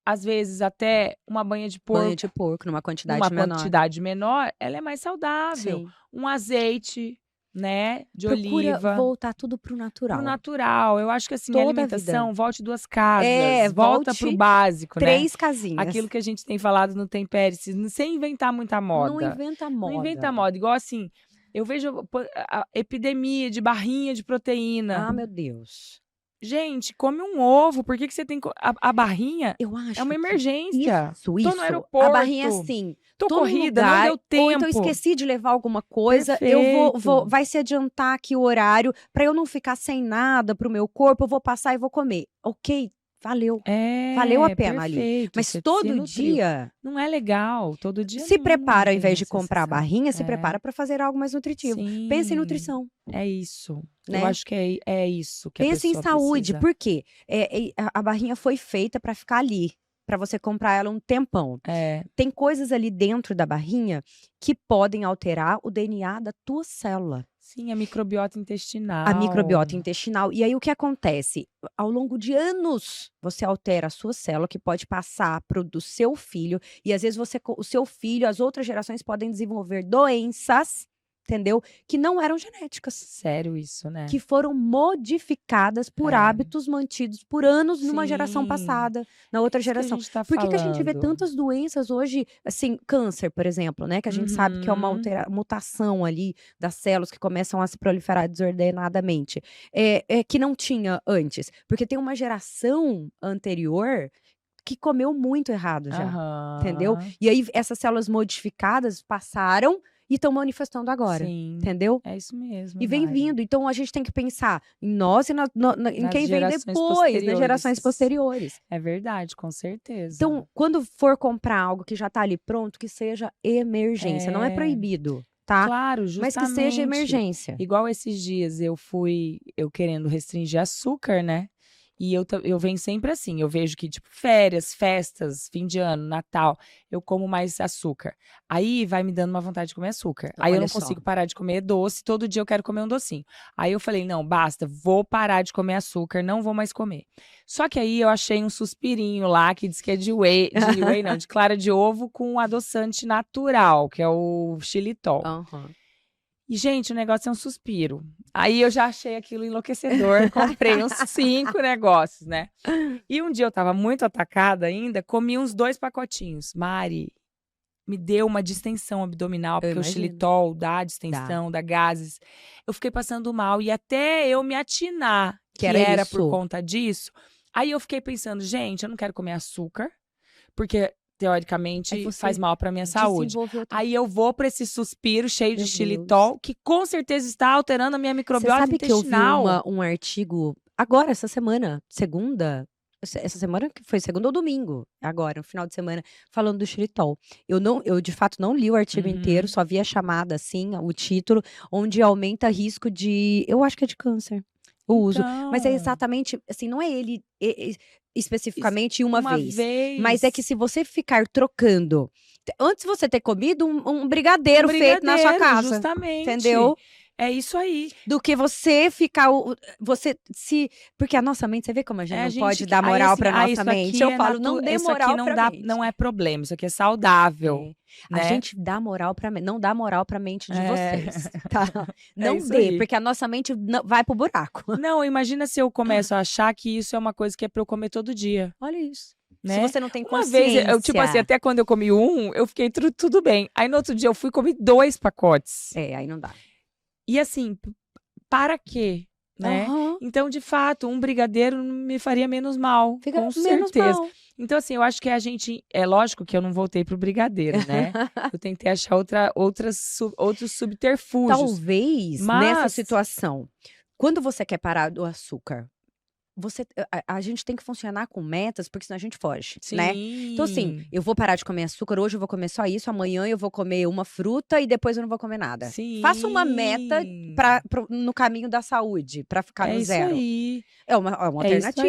às vezes até uma banha de porco. Banha de porco, numa quantidade menor. Quantidade menor, ela é mais saudável. Um azeite, né, de oliva. Procura voltar tudo pro natural. Pro natural. Eu acho que assim, a alimentação, volte 2 casas. Volta pro básico, 3 casinhas. Aquilo que a gente tem falado no Tempere-se, sem inventar muita moda. Não inventa moda. Não inventa moda. Igual assim, eu vejo a epidemia de barrinha de proteína. Ah, meu Deus. Gente, come um ovo. Por que você tem... A barrinha eu acho é uma emergência. Isso. Tô no aeroporto. A barrinha é assim. Tô corrida, não deu tempo. Ou então esqueci de levar alguma coisa. Eu vai se adiantar aqui o horário. Pra eu não ficar sem nada pro meu corpo, eu vou passar e vou comer. Ok, valeu. Valeu a pena ali. Mas todo dia... Não é legal. Todo dia se prepara, ao invés de comprar a barrinha, se prepara pra fazer algo mais nutritivo. Pensa em nutrição. É isso. Né? Eu acho que é isso que pensa em saúde. Por quê? A barrinha foi feita pra ficar ali. Pra você comprar ela um tempão. Tem coisas ali dentro da barrinha que podem alterar o DNA da tua célula. Sim, a microbiota intestinal. A microbiota intestinal. E aí, o que acontece? Ao longo de anos, você altera a sua célula, que pode passar do seu filho. E, às vezes, o seu filho, as outras gerações podem desenvolver doenças, entendeu? Que não eram genéticas. Sério isso, né? Que foram modificadas por hábitos mantidos por anos numa geração passada, na outra geração. Por que a gente vê tantas doenças hoje, assim, câncer, por exemplo, né? Que a gente sabe que é uma mutação ali das células que começam a se proliferar desordenadamente. Que não tinha antes. Porque tem uma geração anterior que comeu muito errado já, entendeu? E aí, essas células modificadas passaram e estão manifestando agora, entendeu? É isso mesmo. E vem vindo. Então, a gente tem que pensar em nós e em quem vem depois, nas gerações posteriores. É verdade, com certeza. Então, quando for comprar algo que já está ali pronto, que seja emergência. Não é proibido, tá? Claro, justamente. Mas que seja emergência. Igual esses dias eu querendo restringir açúcar, né? E eu venho sempre assim, eu vejo que, tipo, férias, festas, fim de ano, Natal, eu como mais açúcar. Aí vai me dando uma vontade de comer açúcar. Aí eu Olha não só. consigo parar de comer doce, todo dia eu quero comer um docinho. Aí eu falei, não, basta, vou parar de comer açúcar, não vou mais comer. Só que aí eu achei um suspirinho lá, que diz que é de whey não, de clara de ovo com adoçante natural, que é o xilitol. Aham. E, gente, o negócio é um suspiro. Aí eu já achei aquilo enlouquecedor, comprei uns 5 negócios, né? E um dia eu tava muito atacada ainda, comi uns 2 pacotinhos. Mari, me deu uma distensão abdominal, Eu porque o imagino. xilitol dá distensão, dá gases. Eu fiquei passando mal e até eu me atinar Que que era era isso. por conta disso. Aí eu fiquei pensando, gente, eu não quero comer açúcar, porque Aí teoricamente você faz mal pra minha saúde. desenvolveu outra. Aí eu vou pra esse suspiro cheio de Meu xilitol, que com certeza está alterando a minha Você microbiota sabe que eu vi intestinal. um artigo agora, essa semana, segunda? Essa semana que foi segunda ou domingo, agora, no final de semana, falando do xilitol. Eu de fato não li o artigo inteiro, Uhum. só vi a chamada, assim, o título, onde aumenta risco de, eu acho que é de câncer, o uso. Mas é Então, exatamente, assim, não é ele especificamente uma uma vez. Mas é que vez. se você ficar trocando, antes você ter comido um brigadeiro feito na sua casa, Justamente. entendeu? É isso aí. Do que você ficar, você se, porque a nossa mente, você vê como a gente É a não gente pode que dar aí moral assim, pra nossa isso mente. aqui Eu é falo, não dê isso aqui moral não pra dá, mente. não é problema, isso aqui é saudável, A né? gente dá moral pra mente, não dá moral pra mente de vocês, tá? É Não isso dê, aí. porque a nossa mente vai pro buraco. Não, imagina se eu começo a achar que isso é uma coisa que é pra eu comer todo dia, Olha isso. Se né? você não tem Uma vez, eu, tipo assim, consciência. até quando eu comi um, eu fiquei tudo bem. Aí no outro dia eu fui e comi 2 pacotes. Aí não dá. E assim, para quê? Né? Aham. Então, de fato, um brigadeiro me faria menos mal, Fica com menos certeza. mal. Então, assim, eu acho que a gente. É lógico que eu não voltei pro brigadeiro, né? Eu tentei achar outros subterfúgios. Talvez nessa Mas. situação, quando você quer parar do açúcar, a gente tem que funcionar com metas, porque senão a gente foge, né? Então, assim, Sim. eu vou parar de comer açúcar, hoje eu vou comer só isso, amanhã eu vou comer uma fruta e depois eu não vou comer nada. Faça uma meta Sim. no caminho da saúde, pra ficar É no isso zero. aí. É uma É isso aí.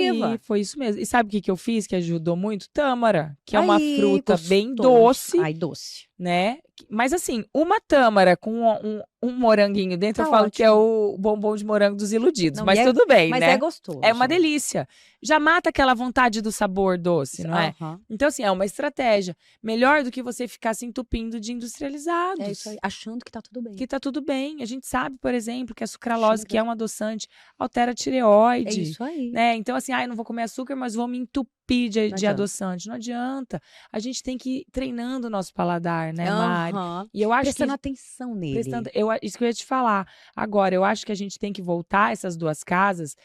alternativa. Foi isso mesmo. E sabe o que que eu fiz que ajudou muito? Tâmara, que é uma Aí, fruta bem gostoso. doce, Ai, doce. né? Mas assim, uma tâmara com um moranguinho dentro, Tá eu falo que é ótimo. o bombom de morango dos iludidos. Não, Mas e é- tudo bem, Mas né? é gostoso. É uma delícia. Já mata aquela vontade do sabor doce, não é? Aham. Então, assim, é uma estratégia. Melhor do que você ficar se entupindo de industrializados. É isso aí, achando que tá tudo bem. Que tá tudo bem. A gente sabe, por exemplo, que a sucralose, Achando que é um adoçante, altera a tireoide. É isso aí. Né? Então, assim, eu não vou comer açúcar, mas vou me entupir de adianta. adoçante. Não adianta. A gente tem que ir treinando o nosso paladar, né, Mari? Aham. E eu acho Prestando que. atenção nele. Isso que eu ia te falar. Agora, eu acho que a gente tem que voltar essas duas casas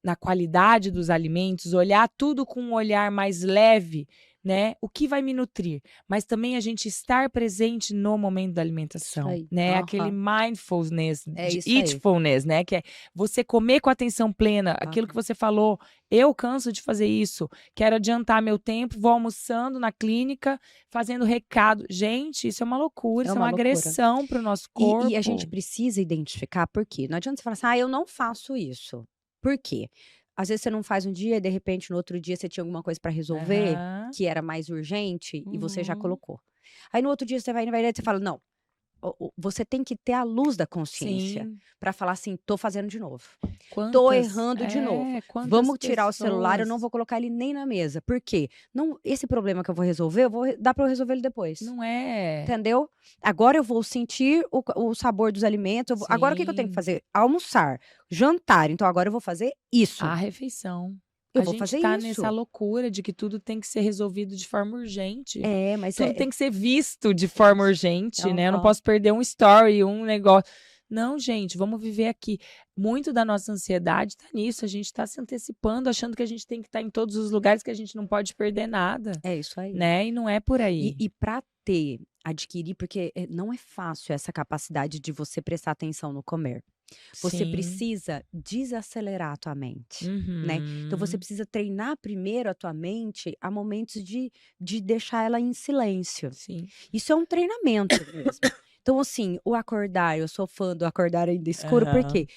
na qualidade dos alimentos, olhar tudo com um olhar mais leve, né? O que vai me nutrir, mas também a gente estar presente no momento da alimentação, aí. né? Aham. Aquele mindfulness, É de isso aí. eatfulness, né? Que é você comer com atenção plena, aquilo que você falou. Eu canso de fazer isso, quero adiantar meu tempo, vou almoçando na clínica, fazendo recado. Gente, isso é uma loucura, É isso é uma uma loucura. agressão para o nosso corpo. E a gente precisa identificar por quê. Não adianta você falar assim, eu não faço isso. Por quê? Às vezes você não faz um dia e de repente no outro dia você tinha alguma coisa pra resolver Aham. que era mais urgente e você já Uhum. colocou. Aí no outro dia você vai e você fala, não, você tem que ter a luz da consciência Sim. pra falar assim, tô fazendo de novo. Tô Quantas- errando de novo. quantas Vamos tirar o celular, eu não pessoas- vou colocar ele nem na mesa. Por quê? Não, esse problema que eu vou resolver, dá pra eu resolver ele depois. Não é. Entendeu? Agora eu vou sentir o sabor dos alimentos. Agora o que eu tenho que Sim. fazer? Almoçar, jantar. Então agora eu vou fazer isso. A refeição. Eu a vou gente fazer tá isso. nessa loucura de que tudo tem que ser resolvido de forma urgente. Mas Tudo tem que ser visto de forma urgente, né? Eu não Aham. posso perder um story, um negócio. Não, gente, vamos viver aqui. Muito da nossa ansiedade tá nisso. A gente tá se antecipando, achando que a gente tem que estar em todos os lugares, que a gente não pode perder nada, É isso aí. né? E não é por aí. E para adquirir, porque não é fácil essa capacidade de você prestar atenção no comer. Você Sim. precisa desacelerar a tua mente, né? Então você Uhum. precisa treinar primeiro a tua mente a momentos de deixar ela em silêncio. Sim. Isso é um treinamento mesmo. Então, assim, o acordar, eu sou fã do acordar ainda escuro, Aham. porque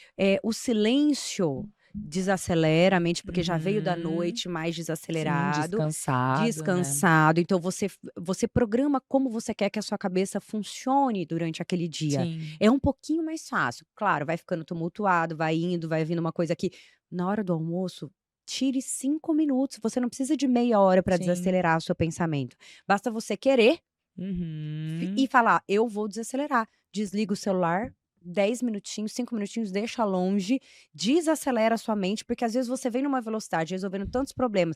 o silêncio desacelera a mente, porque já veio da noite mais Sim, desacelerado, descansado, né? descansado. Então você programa como você quer que a sua cabeça funcione durante aquele dia. Sim, É um pouquinho mais fácil. Claro, vai ficando tumultuado, vai indo, vai vindo uma coisa aqui. Na hora do almoço, tire 5 minutos. Você não precisa de meia hora para sim. desacelerar o seu pensamento. Basta você querer Uhum. e falar: eu vou desacelerar. Desliga o celular, 10 minutinhos, 5 minutinhos, deixa longe, desacelera a sua mente, porque às vezes você vem numa velocidade, resolvendo tantos problemas,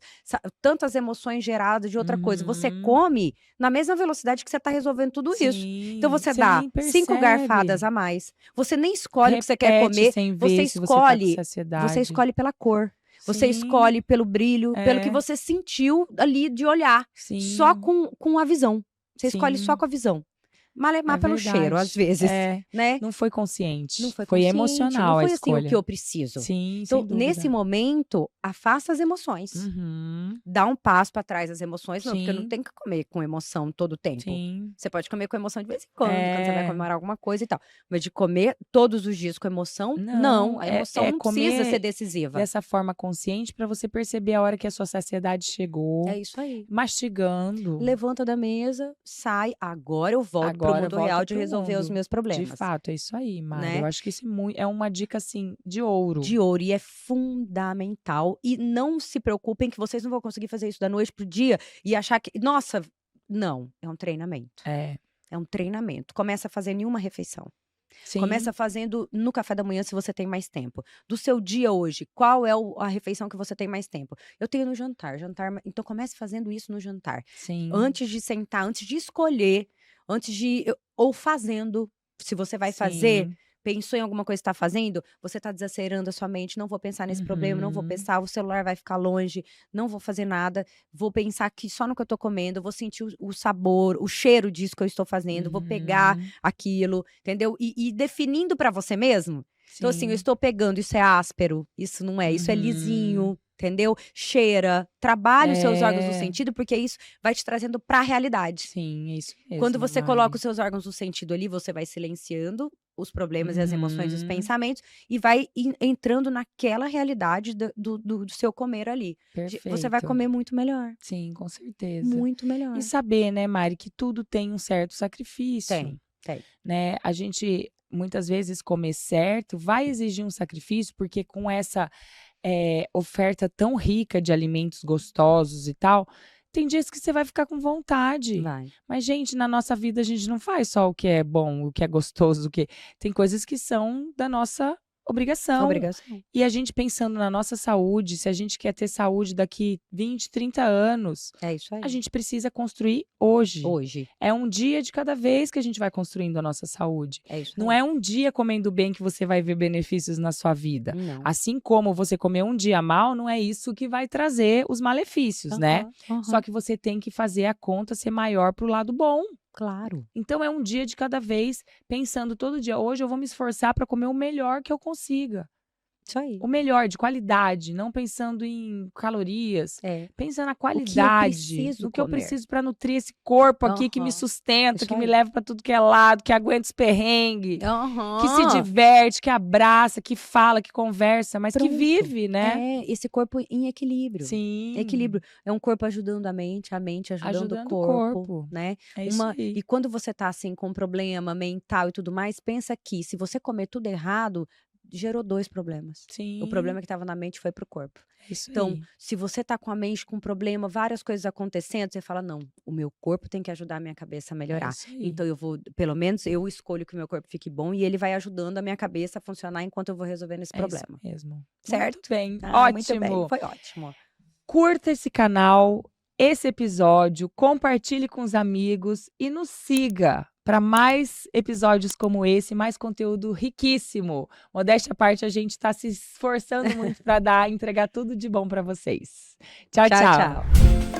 tantas emoções geradas de outra coisa. Você Uhum. come na mesma velocidade que você está resolvendo tudo isso. Então Sim, você você dá nem 5 garfadas percebe. a mais. Você nem escolhe o que você quer Repete comer, sem você ver se você tá com escolhe. Você saciedade. escolhe pela cor. Você Sim, escolhe pelo brilho, pelo que é, você sentiu ali de olhar. Só sim, com a visão. Você escolhe só sim, com a visão. Malemar é pelo cheiro, às verdade. vezes, É, né? não foi Não consciente, foi foi consciente, não emocional a foi assim o que escolha. eu preciso. Sim, Então, sem nesse dúvida. momento, afasta as emoções. Uhum, Dá um passo para trás das emoções, não, porque não sim, tem que comer com emoção todo o tempo. sim, Você pode comer com emoção de vez em quando você vai é, comemorar alguma coisa e tal. Mas de comer todos os dias com emoção, não. não, A é, emoção é não precisa ser comer decisiva. dessa forma consciente para você perceber a hora que a sua saciedade chegou, É isso aí. mastigando. Levanta da mesa, sai, agora eu volto pro Agora mundo volta real de pro resolver os mundo. meus De problemas, fato, é isso aí, Mari. Eu né? acho que isso é uma dica, assim, de ouro. De ouro, e é fundamental. E não se preocupem que vocês não vão conseguir fazer isso da noite pro dia e achar que, nossa, não, é um treinamento. É, É um treinamento. Começa fazendo em uma refeição. sim, Começa fazendo no café da manhã, se você tem mais tempo. Do seu dia hoje, qual é a refeição que você tem mais tempo? Eu tenho no jantar. Então comece fazendo isso no jantar. sim, Antes de sentar, antes de escolher, ou fazendo. Se você vai fazer, sim. pensou em alguma coisa que está fazendo, você está desacelerando a sua mente. Não vou pensar nesse problema, não vou Uhum, pensar, o celular vai ficar longe, não vou fazer nada. Vou pensar aqui só no que eu estou comendo, vou sentir o sabor, o cheiro disso que eu estou fazendo, vou pegar uhum, aquilo, entendeu? E definindo para você mesmo. Então, assim, eu sim, estou pegando, isso é áspero, isso não é, isso é uhum. lisinho, entendeu? Cheira, trabalhe os seus órgãos do É, sentido, porque isso vai te trazendo para a realidade. sim, é isso Quando mesmo, você coloca Mari. os seus órgãos do sentido ali, você vai silenciando os problemas e as emoções e os Uhum, pensamentos e vai entrando naquela realidade do seu comer ali. Você vai perfeito. comer muito melhor, Sim, com certeza. muito E melhor. saber, né, Mari, que tudo tem um certo sacrifício, Tem. né? A gente, muitas vezes, comer certo vai exigir um sacrifício, porque com essa oferta tão rica de alimentos gostosos e tal, tem dias que você vai ficar com vontade. Vai. Mas, gente, na nossa vida a gente não faz só o que é bom, o que é gostoso, o que tem coisas que são da nossa obrigação. Obrigação. E a gente pensando na nossa saúde, se a gente quer ter saúde daqui 20, 30 anos, É isso aí. a gente precisa construir hoje. Hoje. É um dia de cada vez que a gente vai construindo a nossa saúde. É isso Não aí. é um dia comendo bem que você vai ver benefícios na sua vida. Não. Assim como você comer um dia mal, não é isso que vai trazer os malefícios, né? Aham. Só que você tem que fazer a conta ser maior pro lado bom. Claro. Então é um dia de cada vez, pensando todo dia, hoje eu vou me esforçar para comer o melhor que eu consiga. Isso aí. O melhor, de qualidade, não pensando em calorias. É. Pensa na O que eu qualidade, preciso no que eu comer. preciso para nutrir esse corpo aqui que me Aham. sustenta, Isso que me aí. leva para tudo que é lado, que aguenta os perrengues, que se Aham. diverte, que abraça, que fala, que conversa, mas que Pronto. vive, né? É, esse corpo em equilíbrio. Sim. Equilíbrio. É um corpo ajudando a mente ajudando o corpo, né? É isso aí. E quando você tá assim com um problema mental e tudo mais, pensa que se você comer tudo errado, gerou 2 problemas. Sim. O problema que estava na mente foi pro corpo. É isso Então, aí. se você tá com a mente com problema, várias coisas acontecendo, você fala: não, o meu corpo tem que ajudar a minha cabeça a É melhorar. isso aí. Então pelo menos eu escolho que o meu corpo fique bom e ele vai ajudando a minha cabeça a funcionar enquanto eu vou resolvendo esse É isso problema. mesmo. Certo? Muito bem. Muito bem. Ótimo. Foi ótimo. Curta esse canal, esse episódio, compartilhe com os amigos e nos siga para mais episódios como esse, mais conteúdo riquíssimo. Modéstia à parte, a gente está se esforçando muito para entregar tudo de bom para vocês. Tchau, tchau. Tchau.